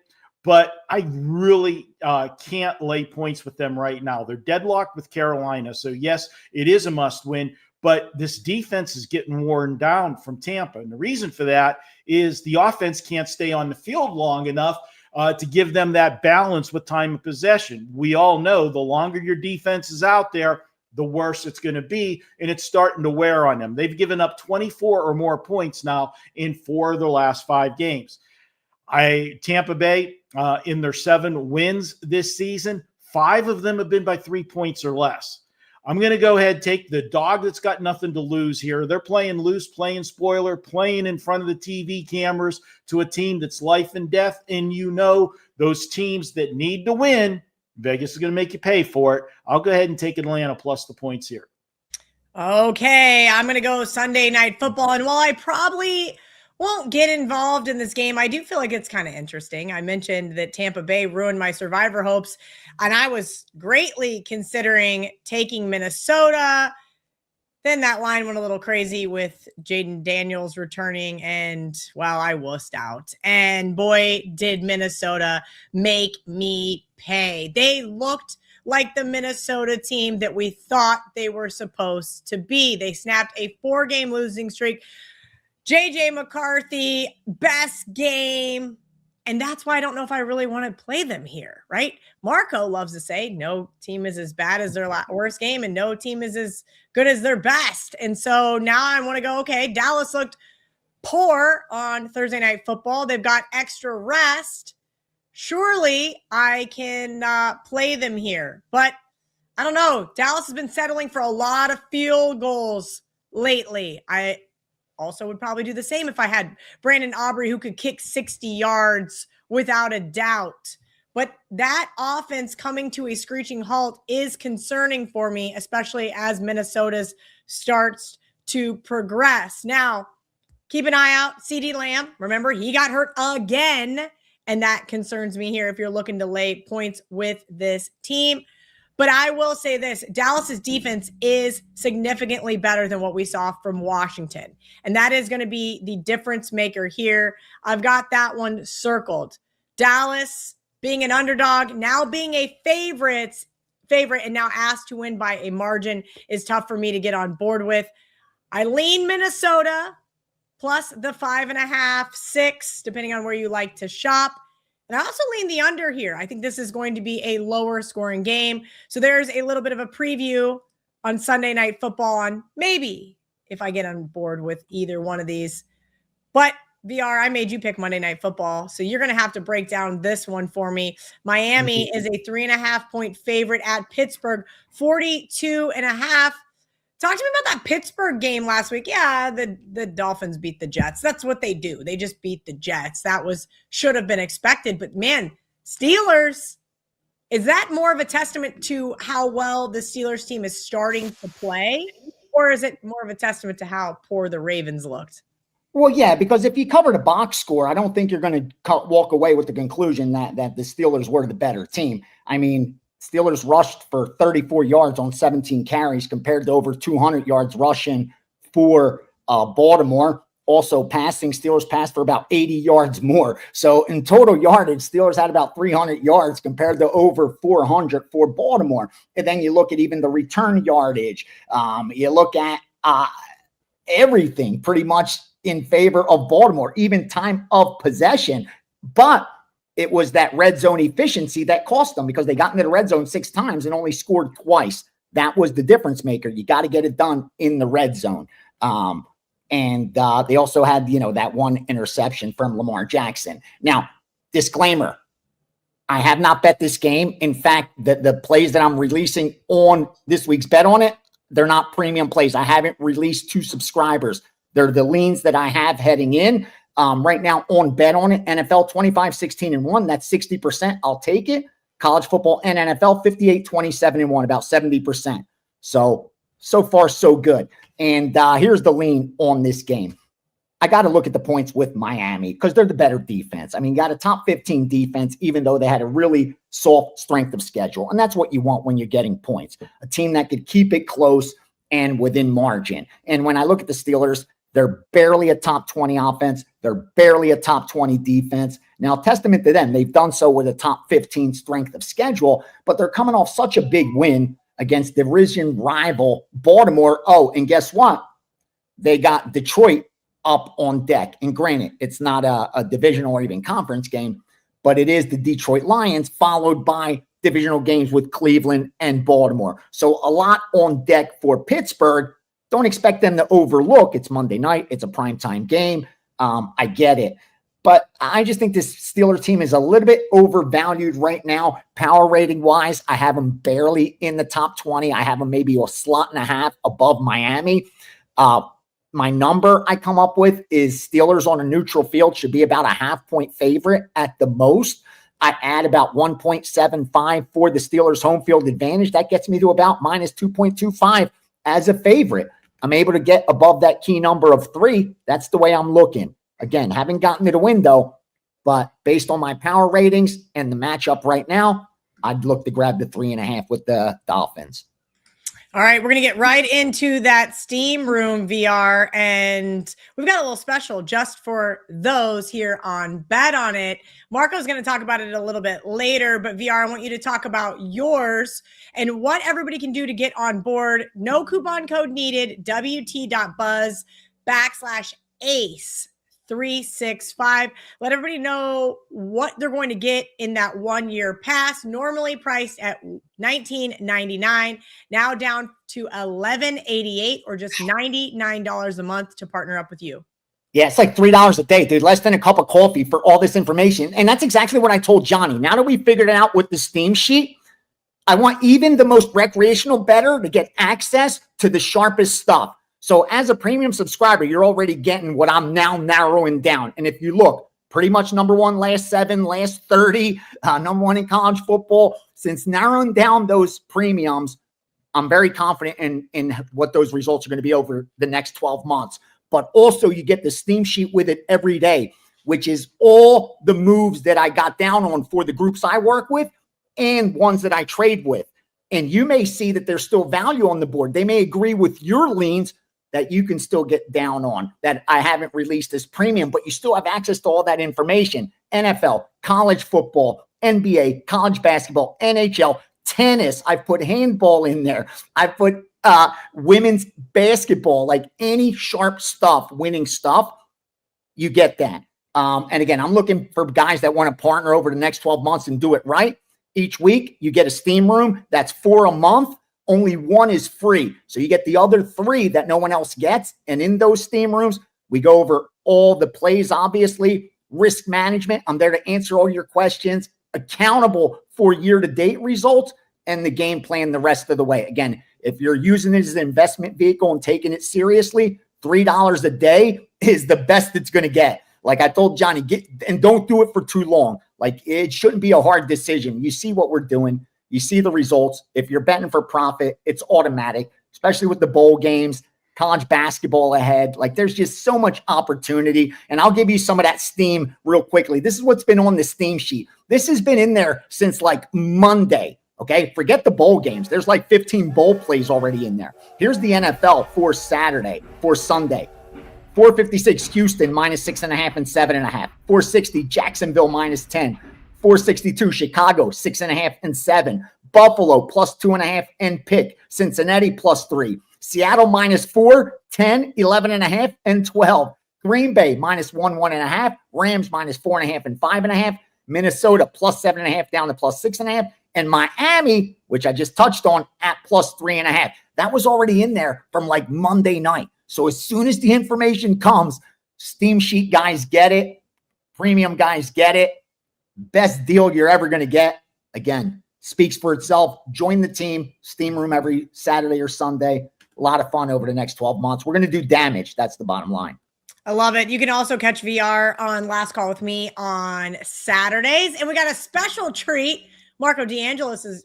but I really can't lay points with them right now. They're deadlocked with Carolina. So yes, it is a must win, but this defense is getting worn down from Tampa. And the reason for that is the offense can't stay on the field long enough to give them that balance with time of possession. We all know the longer your defense is out there, the worse it's going to be, and it's starting to wear on them. They've given up 24 or more points now in 4 of their last 5 games. Tampa Bay, in their 7 wins this season, 5 of them have been by 3 points or less. I'm going to go ahead and take the dog that's got nothing to lose here. They're playing loose, playing spoiler, playing in front of the TV cameras to a team that's life and death. And you know those teams that need to win, Vegas is going to make you pay for it. I'll go ahead and take Atlanta plus the points here. Okay, I'm going to go Sunday Night Football. And while I probably won't get involved in this game, I do feel like it's kind of interesting. I mentioned that Tampa Bay ruined my Survivor hopes, and I was greatly considering taking Minnesota. Then that line went a little crazy with Jaden Daniels returning, and, well, I wussed out. And boy, did Minnesota make me pay. They looked like the Minnesota team that we thought they were supposed to be. They snapped a 4-game losing streak. JJ McCarthy, best game. And that's why I don't know if I really want to play them here, right? Marco loves to say no team is as bad as their worst game and no team is as good as their best. And so now I want to go, okay, Dallas looked poor on Thursday Night Football. They've got extra rest. Surely I can play them here. But I don't know. Dallas has been settling for a lot of field goals lately. I also would probably do the same if I had Brandon Aubrey, who could kick 60 yards without a doubt. But that offense coming to a screeching halt is concerning for me, especially as Minnesota's starts to progress. Now, keep an eye out. CeeDee Lamb, remember, he got hurt again, and that concerns me here if you're looking to lay points with this team. But I will say this, Dallas's defense is significantly better than what we saw from Washington. And that is going to be the difference maker here. I've got that one circled. Dallas being an underdog, now being a favorite and now asked to win by a margin is tough for me to get on board with. I lean Minnesota plus the 5.5, 6, depending on where you like to shop. And I also lean the under here. I think this is going to be a lower scoring game. So there's a little bit of a preview on Sunday Night Football on maybe if I get on board with either one of these. But VR, I made you pick Monday Night Football. So you're going to have to break down this one for me. Miami is a 3.5-point favorite at Pittsburgh, 42.5. Talk to me about that Pittsburgh game last week. Yeah, the Dolphins beat the Jets. That's what they do. They just beat the Jets. That should have been expected. But man, Steelers, is that more of a testament to how well the Steelers team is starting to play? Or is it more of a testament to how poor the Ravens looked? Well, yeah, because if you cover the box score, I don't think you're going to walk away with the conclusion that the Steelers were the better team. I mean, Steelers rushed for 34 yards on 17 carries compared to over 200 yards rushing for Baltimore. Also passing, Steelers passed for about 80 yards more. So in total yardage, Steelers had about 300 yards compared to over 400 for Baltimore. And then you look at even the return yardage. You look at everything pretty much in favor of Baltimore, even time of possession. But it was that red zone efficiency that cost them because they got into the red zone 6 times and only scored twice. That was the difference maker. You got to get it done in the red zone. And they also had, that one interception from Lamar Jackson. Now, disclaimer, I have not bet this game. In fact, the plays that I'm releasing on this week's Bet On It, they're not premium plays. I haven't released to subscribers. They're the leans that I have heading in. Right now on Bet On It, NFL 25-16-1. That's 60%. I'll take it. College football and NFL 58-27-1, about 70%. So far, so good. And here's the lean on this game. I got to look at the points with Miami because they're the better defense. I mean, got a top 15 defense, even though they had a really soft strength of schedule. And that's what you want when you're getting points. A team that could keep it close and within margin. And when I look at the Steelers, They're barely a top 20 offense. They're barely a top 20 defense. Now, testament to them, they've done so with a top 15 strength of schedule, but they're coming off such a big win against division rival Baltimore. Oh, and guess what? They got Detroit up on deck. And granted, it's not a divisional or even conference game, but it is the Detroit Lions, followed by divisional games with Cleveland and Baltimore. So a lot on deck for Pittsburgh. Don't expect them to overlook. It's Monday night. It's a primetime game. I get it. But I just think this Steelers team is a little bit overvalued right now. Power rating wise, I have them barely in the top 20. I have them maybe a slot and a half above Miami. My number I come up with is Steelers on a neutral field should be about a half-point favorite at the most. I add about 1.75 for the Steelers home field advantage. That gets me to about minus 2.25 as a favorite. I'm able to get above that key number of 3. That's the way I'm looking. Again, haven't gotten to the window, but based on my power ratings and the matchup right now, I'd look to grab the 3.5 with the Dolphins. All right, we're going to get right into that steam room VR, and we've got a little special just for those here on Bet On It. Marco's going to talk about it a little bit later, but VR, I want you to talk about yours and what everybody can do to get on board. No coupon code needed, WT.buzz/ACE. 365. Let everybody know what they're going to get in that 1-year pass, normally priced at $19.99, now down to $11.88 or just $99 a month to partner up with you. Yeah, it's like $3 a day, dude. Less than a cup of coffee for all this information. And that's exactly what I told Gianni. Now that we figured it out with the Steam sheet, I want even the most recreational bettor to get access to the sharpest stuff. So as a premium subscriber, you're already getting what I'm now narrowing down. And if you look, pretty much number one last 7, last 30, number one in college football. Since narrowing down those premiums, I'm very confident in what those results are going to be over the next 12 months. But also you get the Steam sheet with it every day, which is all the moves that I got down on for the groups I work with and ones that I trade with. And you may see that there's still value on the board. They may agree with your leans that you can still get down on that I haven't released as premium, but you still have access to all that information. NFL, college football, NBA, college basketball, NHL, tennis. I've put handball in there. I've put women's basketball, like any sharp stuff, winning stuff, you get that. And again, I'm looking for guys that want to partner over the next 12 months and do it right. Each week, you get a steam room. That's 4 a month. Only 1 is free. So you get the other 3 that no one else gets. And in those steam rooms, we go over all the plays, obviously, risk management. I'm there to answer all your questions, accountable for year-to-date results, and the game plan the rest of the way. Again, if you're using it as an investment vehicle and taking it seriously, $3 a day is the best it's going to get. Like I told Gianni, and don't do it for too long. Like it shouldn't be a hard decision. You see what we're doing. You see the results. If you're betting for profit, it's automatic, especially with the bowl games, college basketball ahead. Like there's just so much opportunity. And I'll give you some of that steam real quickly. This is what's been on the steam sheet. This has been in there since like Monday. Okay. Forget the bowl games. There's like 15 bowl plays already in there. Here's the NFL for Sunday. 456 Houston minus 6.5 and 7.5. 460 Jacksonville minus 10. 462 Chicago 6.5 and 7. Buffalo plus 2.5 and pick. Cincinnati plus 3. Seattle minus 4, 10, 11.5 and 12. Green Bay minus 1, 1.5. Rams minus 4.5 and 5.5. Minnesota plus 7.5 down to plus 6.5. And Miami, which I just touched on, at plus 3.5. That was already in there from like Monday night. So as soon as the information comes, steam sheet guys get it. Premium guys get it. Best deal you're ever going to get. Again, speaks for itself. Join the team. Steam room every Saturday or Sunday. A lot of fun over the next 12 months. We're going to do damage. That's the bottom line. I love it. You can also catch VR on Last Call with Me on Saturdays. And we got a special treat. Marco D'Angelo is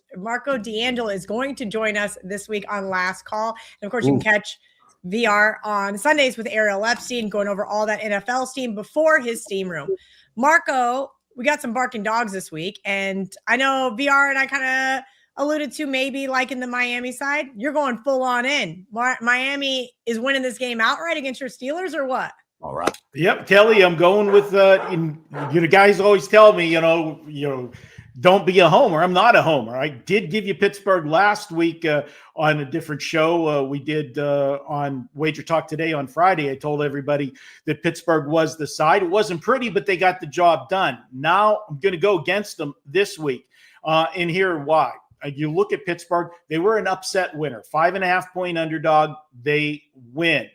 going to join us this week on Last Call. And of course, you can catch VR on Sundays with Ariel Epstein, going over all that NFL steam before his steam room. Marco, we got some barking dogs this week, and I know VR and I kind of alluded to, maybe like in the Miami side, you're going full on in. Miami is winning this game outright against your Steelers, or what? All right. Yep, Kelly, I'm going with guys always tell me, don't be a homer. I'm not a homer. I did give you Pittsburgh last week on a different show. We did on WagerTalk today on Friday. I told everybody that Pittsburgh was the side. It wasn't pretty, but they got the job done. Now I'm going to go against them this week. And here why. You look at Pittsburgh, they were an upset winner, 5.5-point underdog. They win.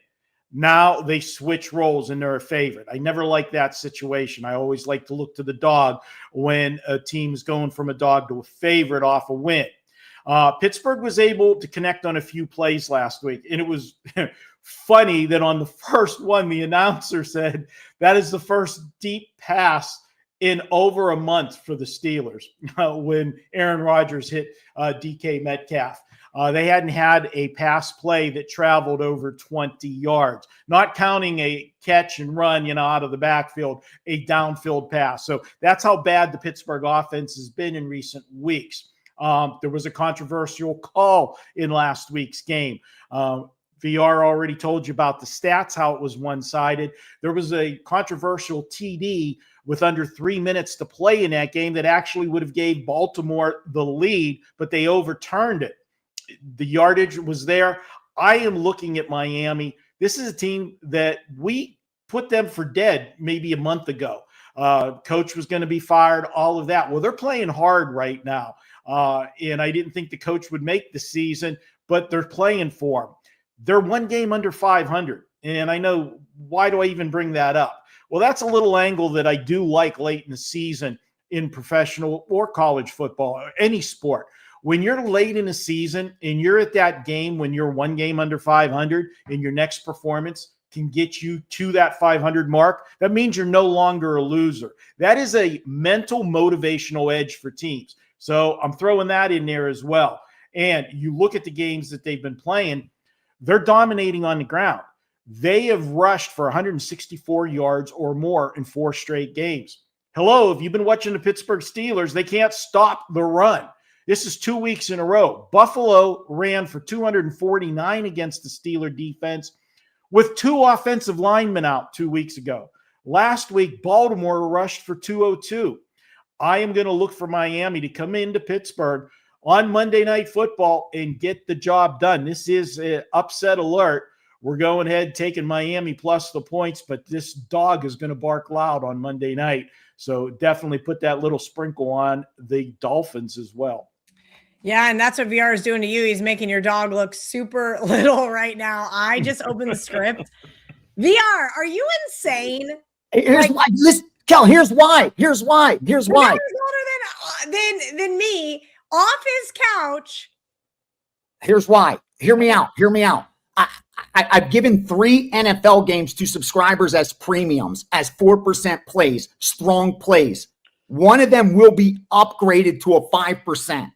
Now they switch roles and they're a favorite. I never like that situation. I always like to look to the dog when a team's going from a dog to a favorite off a win. Pittsburgh was able to connect on a few plays last week, and it was funny that on the first one, the announcer said that is the first deep pass in over a month for the Steelers when Aaron Rodgers hit DK Metcalf. They hadn't had a pass play that traveled over 20 yards, not counting a catch and run, out of the backfield, a downfield pass. So that's how bad the Pittsburgh offense has been in recent weeks. There was a controversial call in last week's game. VR already told you about the stats, how it was one-sided. There was a controversial TD with under 3 minutes to play in that game that actually would have gave Baltimore the lead, but they overturned it. The yardage was there. I am looking at Miami. This is a team that we put them for dead maybe a month ago. Coach was going to be fired, all of that. Well, they're playing hard right now. And I didn't think the coach would make the season, but they're playing for him. They're one game under 500. And I know, why do I even bring that up? Well, that's a little angle that I do like late in the season in professional or college football, or any sport. When you're late in a season and you're at that game when you're one game under 500 and your next performance can get you to that 500 mark, that means you're no longer a loser. That is a mental motivational edge for teams. So I'm throwing that in there as well. And you look at the games that they've been playing, they're dominating on the ground. They have rushed for 164 yards or more in 4 straight games. Hello, if you've been watching the Pittsburgh Steelers, they can't stop the run. This is 2 weeks in a row. Buffalo ran for 249 against the Steeler defense with 2 offensive linemen out 2 weeks ago. Last week, Baltimore rushed for 202. I am going to look for Miami to come into Pittsburgh on Monday Night Football and get the job done. This is an upset alert. We're going ahead taking Miami plus the points, but this dog is going to bark loud on Monday night. So definitely put that little sprinkle on the Dolphins as well. Yeah, and that's what VR is doing to you. He's making your dog look super little right now. I just opened the script. VR, are you insane? Here's why. Listen, Kel, here's why. He's older than me, off his couch. Here's why. Hear me out. I've given 3 NFL games to subscribers as premiums, as 4% plays, strong plays. One of them will be upgraded to a 5%.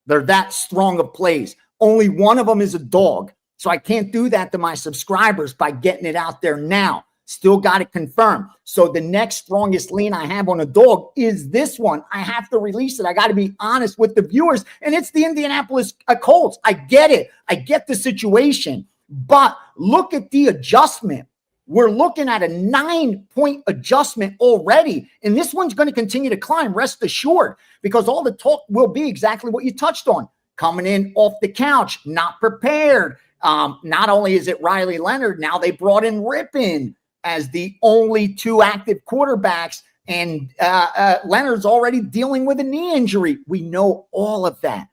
They're that strong of plays. Only one of them is a dog. So I can't do that to my subscribers by getting it out there now. Still got it confirmed. So the next strongest lean I have on a dog is this one. I have to release it. I got to be honest with the viewers. And it's the Indianapolis Colts. I get it. I get the situation. But look at the adjustment. We're looking at a 9-point adjustment already. And this one's going to continue to climb, rest assured, because all the talk will be exactly what you touched on. Coming in off the couch, not prepared. Not only is it Riley Leonard, now they brought in Rippon as the only 2 active quarterbacks. And Leonard's already dealing with a knee injury. We know all of that.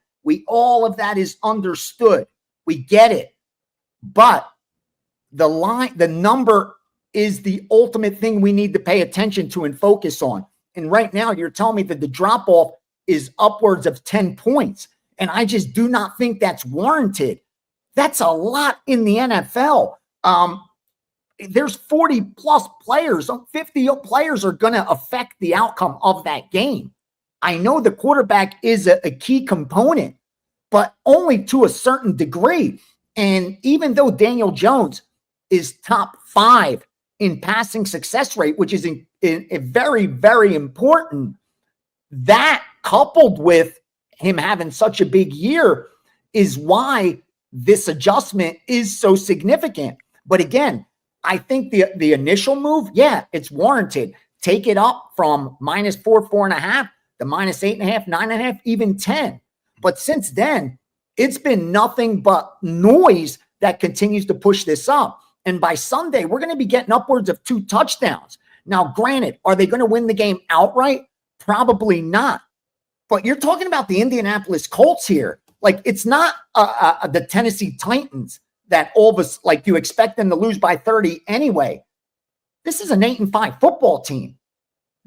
All of that is understood. We get it. But the number is the ultimate thing we need to pay attention to and focus on. And right now you're telling me that the drop-off is upwards of 10 points. And I just do not think that's warranted. That's a lot in the NFL. There's 40 plus players. 50 players are going to affect the outcome of that game. I know the quarterback is a key component, but only to a certain degree. And even though Daniel Jones is top 5 in passing success rate, which is very, very important, that coupled with him having such a big year is why this adjustment is so significant. But again, I think the initial move, yeah, it's warranted. Take it up from -4, 4.5 to -8.5, 9.5, even 10. But since then, it's been nothing but noise that continues to push this up. And by Sunday, we're going to be getting upwards of 2 touchdowns. Now, granted, are they going to win the game outright? Probably not. But you're talking about the Indianapolis Colts here. Like, it's not the Tennessee Titans that all of us, like, you expect them to lose by 30 anyway. This is an 8-5 football team.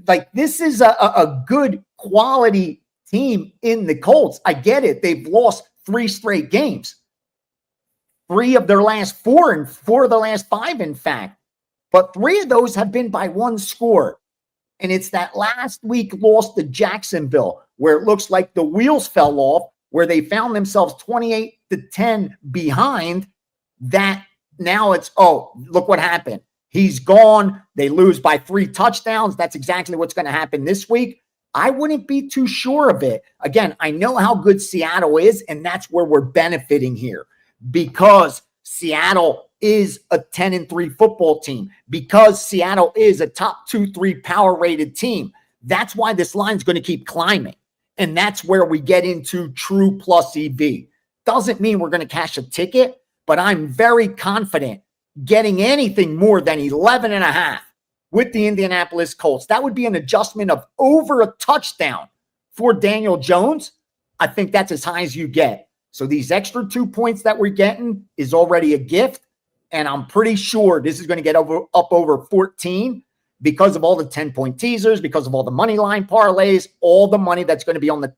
Like, this is a good quality team in the Colts. I get it. They've lost 3 straight games. 3 of their last 4 and 4 of the last 5, in fact. But 3 of those have been by 1 score. And it's that last week loss to Jacksonville where it looks like the wheels fell off, where they found themselves 28-10 behind. That now it's, oh, look what happened. He's gone. They lose by 3 touchdowns. That's exactly what's going to happen this week. I wouldn't be too sure of it. Again, I know how good Seattle is, and that's where we're benefiting here because Seattle is a 10-3 football team, because Seattle is a top 2-3 power rated team. That's why this line is going to keep climbing. And that's where we get into true plus EV. Doesn't mean we're going to cash a ticket, but I'm very confident getting anything more than 11.5 with the Indianapolis Colts. That would be an adjustment of over a touchdown for Daniel Jones. I think that's as high as you get. So these extra 2 points that we're getting is already a gift. And I'm pretty sure this is going to get up over 14 because of all the 10-point teasers, because of all the money line parlays, all the money that's going to be on the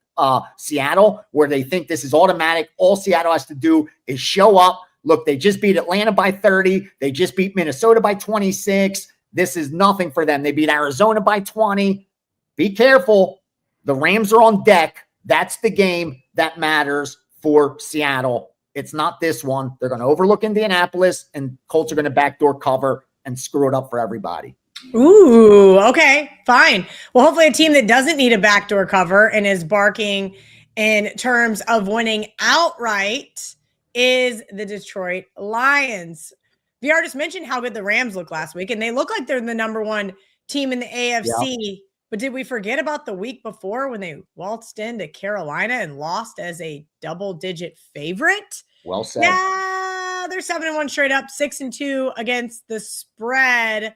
Seattle, where they think this is automatic. All Seattle has to do is show up. Look, they just beat Atlanta by 30. They just beat Minnesota by 26. This is nothing for them. They beat Arizona by 20. Be careful. The Rams are on deck. That's the game that matters for Seattle. It's not this one. They're going to overlook Indianapolis, and Colts are going to backdoor cover and screw it up for everybody. Ooh, okay, fine. Well, hopefully a team that doesn't need a backdoor cover and is barking in terms of winning outright is the Detroit Lions. VR just mentioned how good the Rams looked last week, and they look like they're the number 1 team in the AFC. Yep. But did we forget about the week before when they waltzed into Carolina and lost as a double-digit favorite? Well said. Yeah, they're 7-1 straight up, 6-2 against the spread.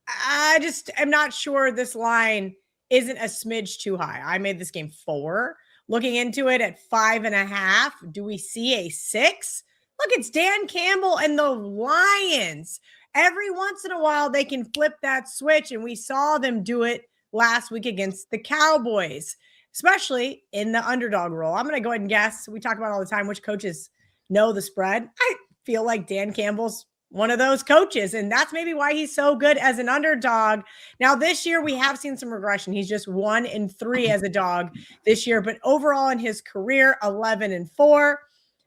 I just am not sure this line isn't a smidge too high. I made this game 4. Looking into it at 5.5, do we see a 6? Look, it's Dan Campbell and the Lions. Every once in a while, they can flip that switch, and we saw them do it last week against the Cowboys, especially in the underdog role. I'm going to go ahead and guess. We talk about all the time which coaches know the spread. I feel like Dan Campbell's one of those coaches, and that's maybe why he's so good as an underdog. Now, this year, we have seen some regression. He's just 1-3 as a dog this year, but overall in his career, 11-4.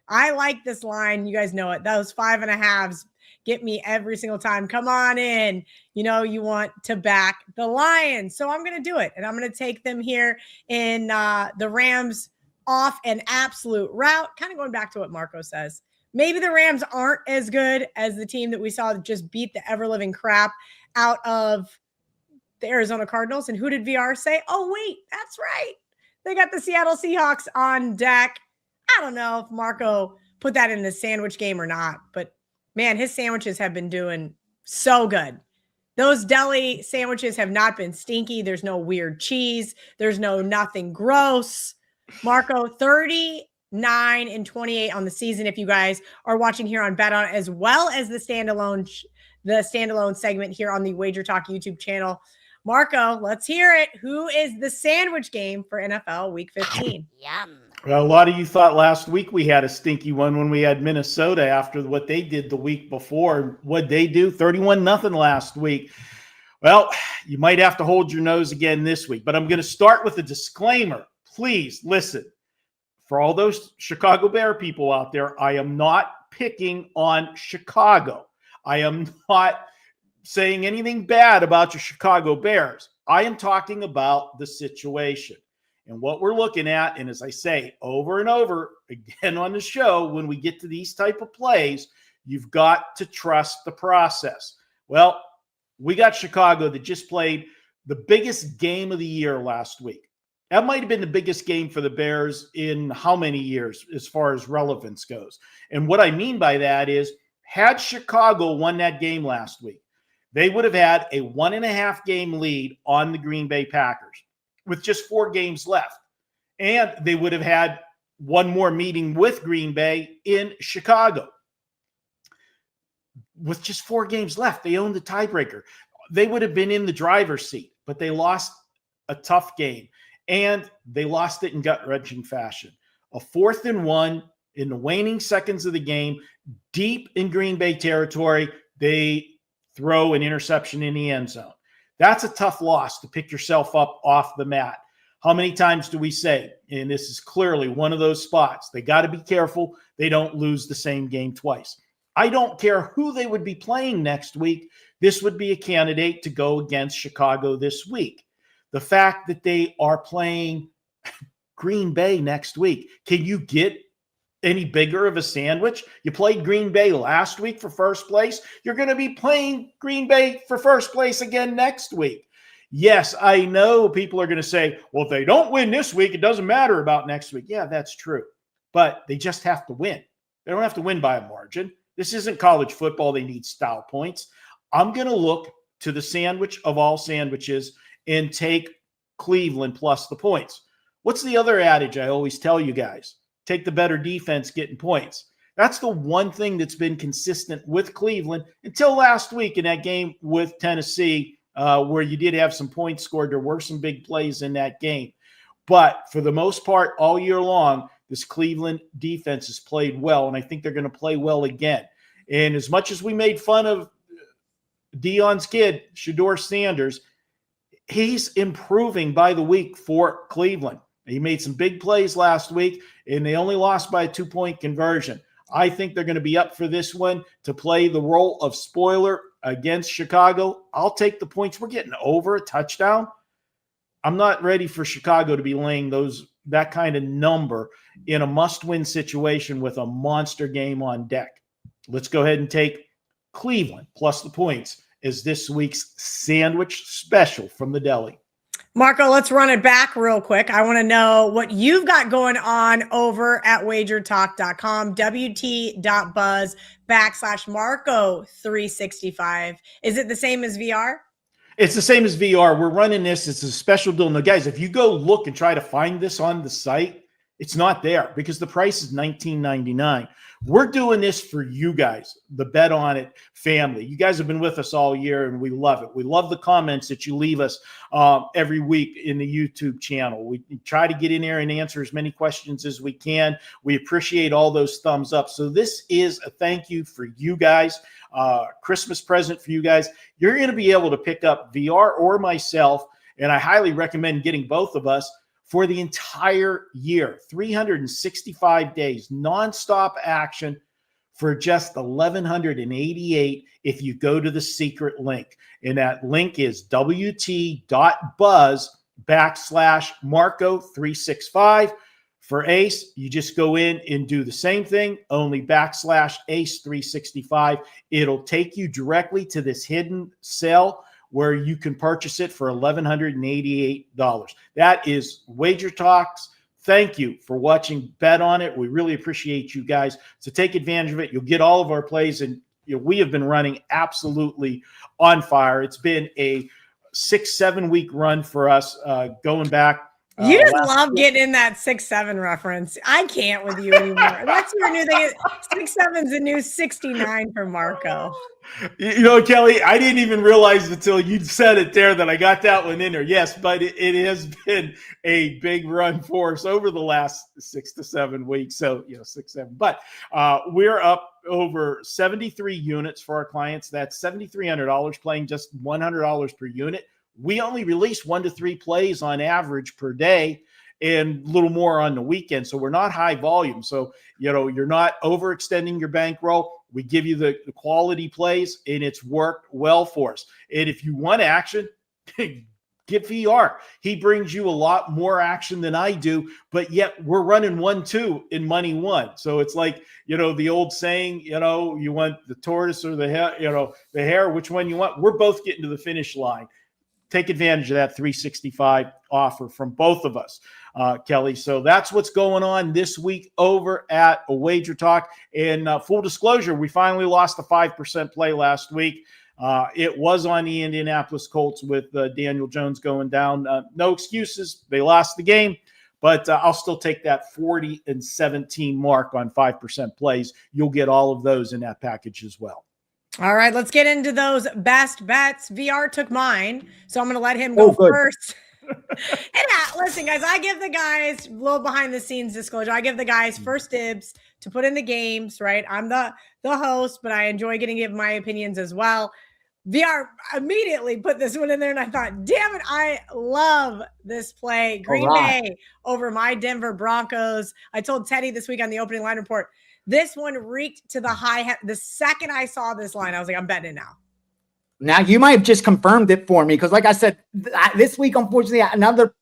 I like this line. You guys know it. Those 5.5s get me every single time. Come on in. You know, you want to back the Lions. So I'm going to do it. And I'm going to take them here in the Rams off an absolute route. Kind of going back to what Marco says. Maybe the Rams aren't as good as the team that we saw just beat the ever-living crap out of the Arizona Cardinals. And who did VR say? Oh, wait, that's right. They got the Seattle Seahawks on deck. I don't know if Marco put that in the sandwich game or not, but man, his sandwiches have been doing so good. Those deli sandwiches have not been stinky. There's no weird cheese. There's no nothing gross. Marco, 39-28 on the season. If you guys are watching here on Bet On, as well as the standalone segment here on the WagerTalk YouTube channel. Marco, let's hear it. Who is the sandwich game for NFL Week 15? Yum. Well, a lot of you thought last week we had a stinky one when we had Minnesota after what they did the week before. What'd they do? 31-0 last week. Well, you might have to hold your nose again this week, but I'm going to start with a disclaimer. Please listen. For all those Chicago Bear people out there, I am not picking on Chicago. I am not saying anything bad about your Chicago Bears. I am talking about the situation. And what we're looking at, and as I say over and over again on the show, when we get to these type of plays, you've got to trust the process. Well, we got Chicago that just played the biggest game of the year last week. That might have been the biggest game for the Bears in how many years as far as relevance goes. And what I mean by that is, had Chicago won that game last week, they would have had a 1.5 game lead on the Green Bay Packers with just 4 games left. And they would have had one more meeting with Green Bay in Chicago. With just 4 games left, they owned the tiebreaker. They would have been in the driver's seat, but they lost a tough game. And they lost it in gut-wrenching fashion. A 4th and 1 in the waning seconds of the game, deep in Green Bay territory, they throw an interception in the end zone. That's a tough loss to pick yourself up off the mat. How many times do we say, and this is clearly one of those spots, they got to be careful they don't lose the same game twice. I don't care who they would be playing next week. This would be a candidate to go against Chicago this week. The fact that they are playing Green Bay next week, can you get any bigger of a sandwich? You played Green Bay last week for first place. You're going to be playing Green Bay for first place again next week. Yes, I know people are going to say, well, if they don't win this week, it doesn't matter about next week. Yeah, that's true. But they just have to win. They don't have to win by a margin. This isn't college football. They need style points. I'm going to look to the sandwich of all sandwiches and take Cleveland plus the points. What's the other adage I always tell you guys? Take the better defense getting points. That's the one thing that's been consistent with Cleveland until last week in that game with Tennessee, where you did have some points scored. There were some big plays in that game. But for the most part, all year long, this Cleveland defense has played well, and I think they're going to play well again. And as much as we made fun of Deion's kid, Shedeur Sanders, he's improving by the week for Cleveland. He made some big plays last week, and they only lost by a 2-point conversion. I think they're going to be up for this one to play the role of spoiler against Chicago. I'll take the points. We're getting over a touchdown. I'm not ready for Chicago to be laying that kind of number in a must-win situation with a monster game on deck. Let's go ahead and take Cleveland plus the points as this week's sandwich special from the deli. Marco, let's run it back real quick. I want to know what you've got going on over at WagerTalk.com, WT.buzz/Marco365. Is it the same as VR? It's the same as VR. We're running this. It's a special deal. Now, guys, if you go look and try to find this on the site, it's not there because the price is $19.99. We're doing this for you guys, the Bet On It family. You guys have been with us all year, and we love it. We love the comments that you leave us every week in the YouTube channel. We try to get in there and answer as many questions as we can. We appreciate all those thumbs up. So this is a thank you for you guys, Christmas present for you guys. You're going to be able to pick up VR or myself, and I highly recommend getting both of us for the entire year, 365 days, nonstop action for just $1,188 if you go to the secret link. And that link is WT.buzz/Marco365. For Ace, you just go in and do the same thing, only /Ace365. It'll take you directly to this hidden cell where you can purchase it for $1,188. That is Wager Talks. Thank you for watching Bet On It. We really appreciate you guys. So take advantage of it. You'll get all of our plays, and we have been running absolutely on fire. It's been a 6-7 week run for us going back. You just love getting in that 6-7 reference. I can't with you anymore. That's your new thing. 6-7's the new 69 for Marco. You know, Kelly, I didn't even realize until you said it there that I got that one in there. Yes, but it has been a big run for us over the last 6 to 7 weeks. So, 6-7. But we're up over 73 units for our clients. That's $7,300, playing just $100 per unit. We only release 1 to 3 plays on average per day and a little more on the weekend. So we're not high volume. So, you're not overextending your bankroll. We give you the quality plays, and it's worked well for us. And if you want action, get VR. He brings you a lot more action than I do, but yet we're running 1-2 in money one. So it's like, the old saying, you want the tortoise or the hare, which one you want? We're both getting to the finish line. Take advantage of that 365 offer from both of us, Kelly. So that's what's going on this week over at WagerTalk. And full disclosure, we finally lost the 5% play last week. It was on the Indianapolis Colts with Daniel Jones going down. No excuses. They lost the game, but I'll still take that 40-17 mark on 5% plays. You'll get all of those in that package as well. All right, let's get into those best bets. VR took mine, so I'm going to let him go first. Listen, guys, I give the guys a little behind the scenes disclosure. I give the guys first dibs to put in the games, right? I'm the host, but I enjoy getting to give my opinions as well. VR immediately put this one in there, and I thought, damn it, I love this play. Green Bay over my Denver Broncos. I told Teddy this week on the opening line report, this one reeked to the high. The second I saw this line, I was like, I'm betting it now. Now, you might have just confirmed it for me because, like I said, this week, unfortunately, another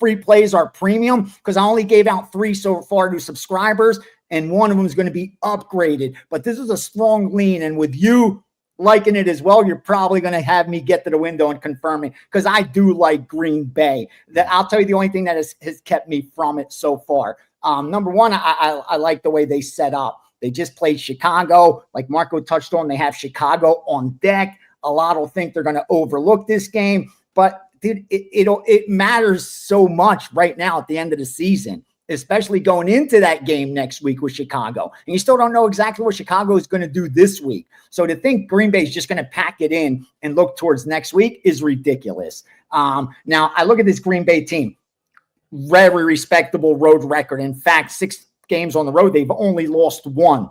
free plays are premium because I only gave out 3 so far to subscribers, and one of them is going to be upgraded. But this is a strong lean, and with you liking it as well, you're probably going to have me get to the window and confirm it because I do like Green Bay. I'll tell you the only thing that has kept me from it so far. Number one, I like the way they set up. They just played Chicago. Like Marco touched on, they have Chicago on deck. A lot will think they're going to overlook this game. But, dude, it matters so much right now at the end of the season, especially going into that game next week with Chicago. And you still don't know exactly what Chicago is going to do this week. So to think Green Bay is just going to pack it in and look towards next week is ridiculous. Now, I look at this Green Bay team. Very respectable road record. In fact, 6 games on the road, they've only lost 1.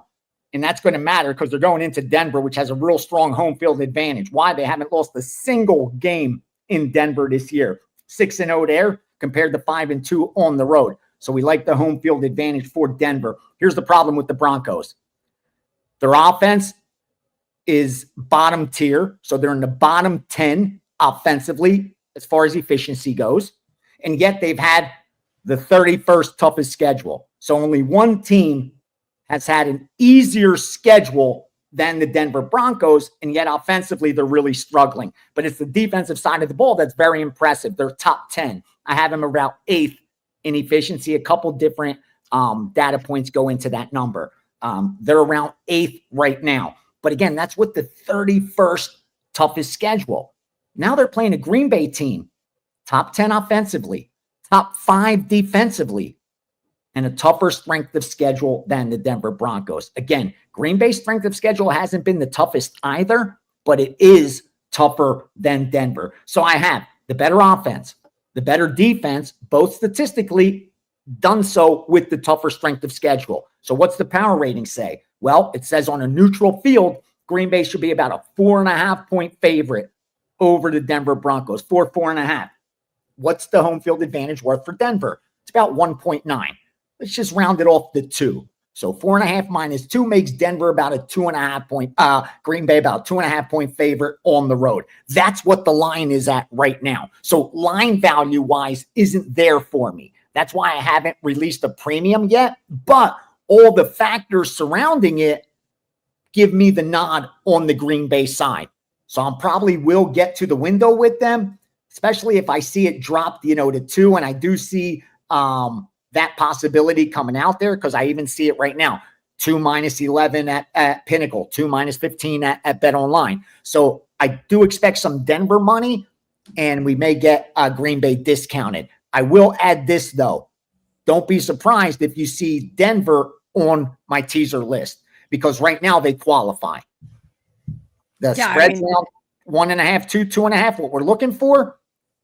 And that's going to matter because they're going into Denver, which has a real strong home field advantage. Why? They haven't lost a single game in Denver this year. 6-0 there compared to 5-2 on the road. So we like the home field advantage for Denver. Here's the problem with the Broncos. Their offense is bottom tier. So they're in the bottom 10 offensively as far as efficiency goes. And yet they've had the 31st toughest schedule. So only one team has had an easier schedule than the Denver Broncos, and yet offensively they're really struggling. But it's the defensive side of the ball that's very impressive. They're top 10. I have them around 8th in efficiency. A couple different data points go into that number. They're around 8th right now. But again, that's with the 31st toughest schedule. Now they're playing a Green Bay team. Top 10 offensively, top 5 defensively, and a tougher strength of schedule than the Denver Broncos. Again, Green Bay's strength of schedule hasn't been the toughest either, but it is tougher than Denver. So I have the better offense, the better defense, both statistically done so with the tougher strength of schedule. So what's the power rating say? Well, it says on a neutral field, Green Bay should be about a 4.5-point favorite over the Denver Broncos, 4.5. What's the home field advantage worth for Denver? It's about 1.9. Let's just round it off to 2. So 4.5 minus 2 makes Denver about a 2.5 point, Green Bay about 2.5 point favorite on the road. That's what the line is at right now. So line value wise isn't there for me. That's why I haven't released a premium yet, but all the factors surrounding it give me the nod on the Green Bay side. So I probably will get to the window with them, especially if I see it drop, to 2. And I do see that possibility coming out there because I even see it right now. 2 minus 11 at Pinnacle, 2 minus 15 at Bet Online. So I do expect some Denver money, and we may get Green Bay discounted. I will add this, though. Don't be surprised if you see Denver on my teaser list because right now they qualify. The spread's now 1.5, 2.5, what we're looking for.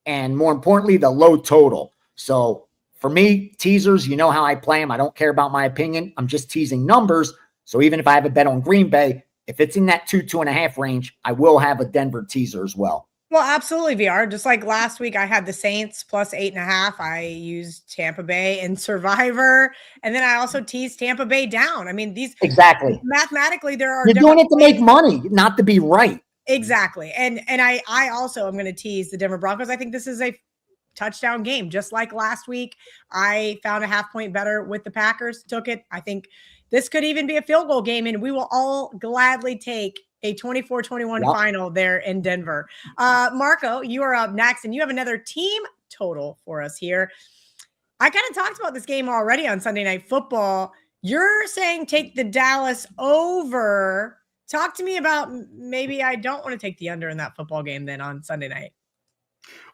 And more importantly, the low total. So for me, teasers, you know how I play them. I don't care about my opinion. I'm just teasing numbers. So even if I have a bet on Green Bay, if it's in that 2.5 range, I will have a Denver teaser as well. Well, absolutely, VR. Just like last week, I had the Saints plus 8.5. I used Tampa Bay in Survivor. And then I also teased Tampa Bay down. I mean, these exactly mathematically, there are you're doing it to make money, not to be right. Exactly. And I also am going to tease the Denver Broncos. I think this is a touchdown game, just like last week. I found a half point better with the Packers, took it. I think this could even be a field goal game, and we will all gladly take a 24-21 final there in Denver. Marco, you are up next, and you have another team total for us here. I kind of talked about this game already on Sunday Night Football. You're saying take the Dallas over. Talk to me about maybe I don't want to take the under in that football game then on Sunday night.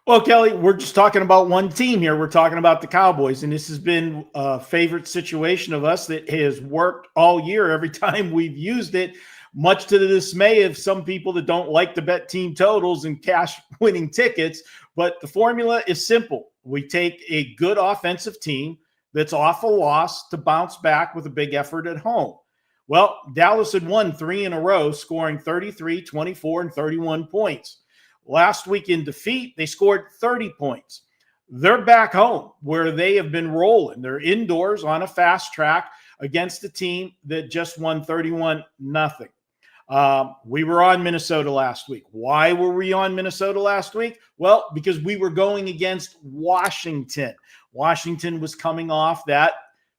Well, Kelly, we're just talking about one team here. We're talking about the Cowboys, and this has been a favorite situation of us that has worked all year every time we've used it, much to the dismay of some people that don't like to bet team totals and cash winning tickets. But the formula is simple. We take a good offensive team that's off a loss to bounce back with a big effort at home. Well, Dallas had won 3 in a row, scoring 33, 24, and 31 points. Last week in defeat, they scored 30 points. They're back home where they have been rolling. They're indoors on a fast track against a team that just won 31-0. We were on Minnesota last week. Why were we on Minnesota last week? Well, because we were going against Washington. Washington was coming off that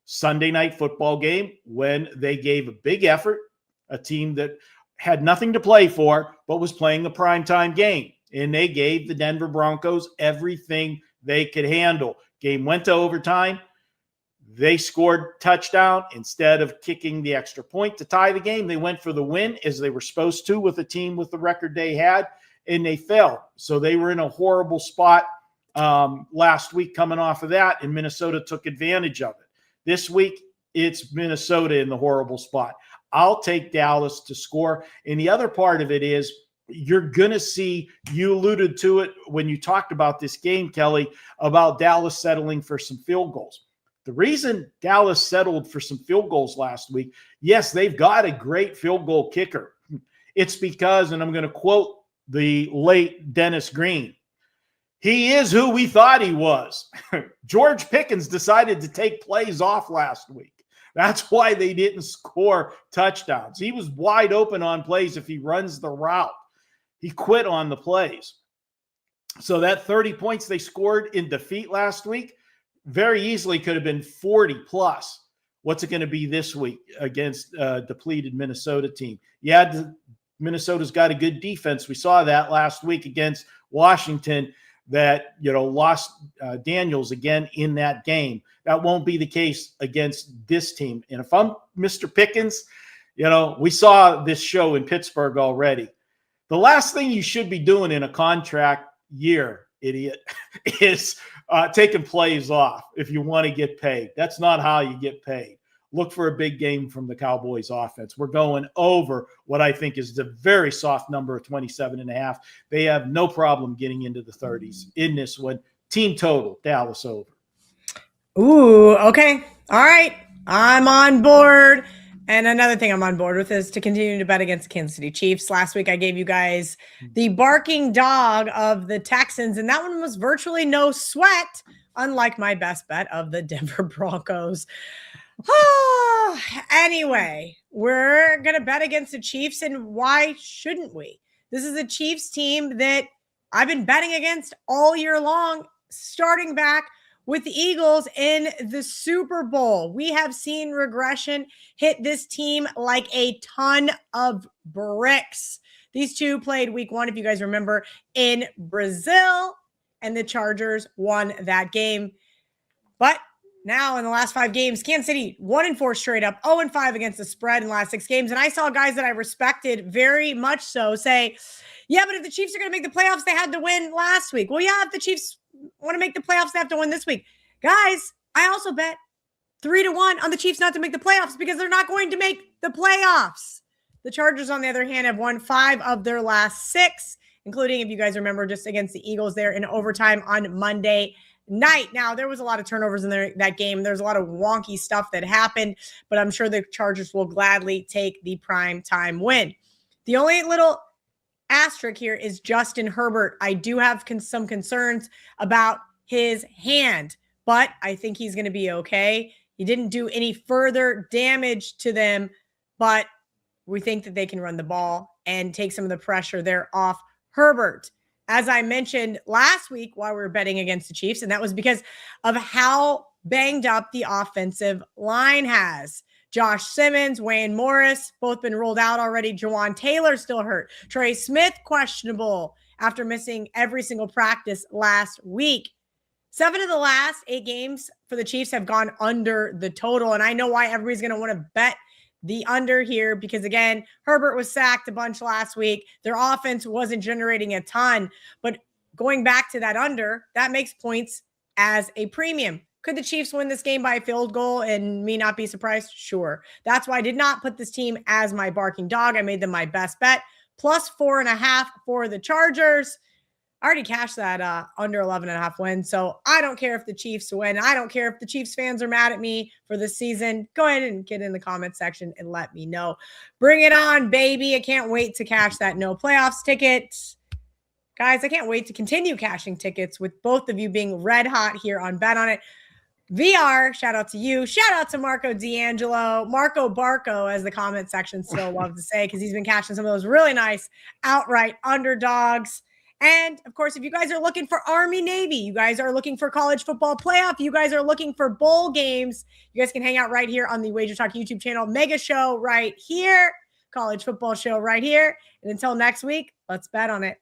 Sunday Night Football game when they gave a big effort, a team that had nothing to play for, but was playing the primetime game. And they gave the Denver Broncos everything they could handle. Game went to overtime. They scored touchdown. Instead of kicking the extra point to tie the game, they went for the win as they were supposed to with a team with the record they had, and they fell. So they were in a horrible spot last week coming off of that, and Minnesota took advantage of it. This week, it's Minnesota in the horrible spot. I'll take Dallas to score. And the other part of it is you're going to see, you alluded to it when you talked about this game, Kelly, about Dallas settling for some field goals. The reason Dallas settled for some field goals last week, yes, they've got a great field goal kicker. It's because, and I'm going to quote the late Dennis Green, he is who we thought he was. George Pickens decided to take plays off last week. That's why they didn't score touchdowns. He was wide open on plays if he runs the route. He quit on the plays. So that 30 points they scored in defeat last week very easily could have been 40 plus. What's it going to be this week against a depleted Minnesota team? Yeah, Minnesota's got a good defense. We saw that last week against Washington that, lost Daniels again in that game. That won't be the case against this team. And if I'm Mr. Pickens, we saw this show in Pittsburgh already. The last thing you should be doing in a contract year, idiot, is taking plays off if you want to get paid. That's not how you get paid. Look for a big game from the Cowboys offense. We're going over what I think is the very soft number of 27.5. They have no problem getting into the 30s in this one. Team total, Dallas over. Ooh, okay. All right. I'm on board. And another thing I'm on board with is to continue to bet against the Kansas City Chiefs. Last week, I gave you guys the barking dog of the Texans, and that one was virtually no sweat, unlike my best bet of the Denver Broncos. Anyway, we're going to bet against the Chiefs, and why shouldn't we? This is a Chiefs team that I've been betting against all year long, starting back with the Eagles in the Super Bowl. We have seen regression hit this team like a ton of bricks. These two played week 1, if you guys remember, in Brazil, and the Chargers won that game. But now in the last 5 games, Kansas City 1-4 straight up, 0-5 against the spread in the last 6 games. And I saw guys that I respected very much so say, yeah, but if the Chiefs are going to make the playoffs, they had to win last week. Well, yeah, if the Chiefs want to make the playoffs, they have to win this week. Guys, I also bet 3-1 on the Chiefs not to make the playoffs because they're not going to make the playoffs. The Chargers, on the other hand, have won 5 of their last 6, including, if you guys remember, just against the Eagles there in overtime on Monday night. Now, there was a lot of turnovers in that game. There's a lot of wonky stuff that happened, but I'm sure the Chargers will gladly take the prime time win. The only little asterisk here is Justin Herbert. I do have some concerns about his hand, but I think he's going to be okay. He didn't do any further damage to them, but we think that they can run the ball and take some of the pressure there off Herbert. As I mentioned last week while we were betting against the Chiefs, and that was because of how banged up the offensive line has. Josh Simmons, Wayne Morris, both been ruled out already. Jawan Taylor still hurt. Trey Smith, questionable after missing every single practice last week. 7 of the last 8 games for the Chiefs have gone under the total. And I know why everybody's going to want to bet the under here because, again, Herbert was sacked a bunch last week. Their offense wasn't generating a ton. But going back to that under, that makes points as a premium. Could the Chiefs win this game by a field goal and me not be surprised? Sure. That's why I did not put this team as my barking dog. I made them my best bet. Plus 4.5 for the Chargers. I already cashed that under 11.5 wins. So I don't care if the Chiefs win. I don't care if the Chiefs fans are mad at me for this season. Go ahead and get in the comment section and let me know. Bring it on, baby. I can't wait to cash that no playoffs ticket. Guys, I can't wait to continue cashing tickets with both of you being red hot here on Bet On It. VR, shout out to you. Shout out to Marco D'Angelo. Marco Barco, as the comment section still loves to say, because he's been cashing some of those really nice outright underdogs. And, of course, if you guys are looking for Army Navy, you guys are looking for college football playoff, you guys are looking for bowl games, you guys can hang out right here on the WagerTalk YouTube channel. Mega show right here. College football show right here. And until next week, let's bet on it.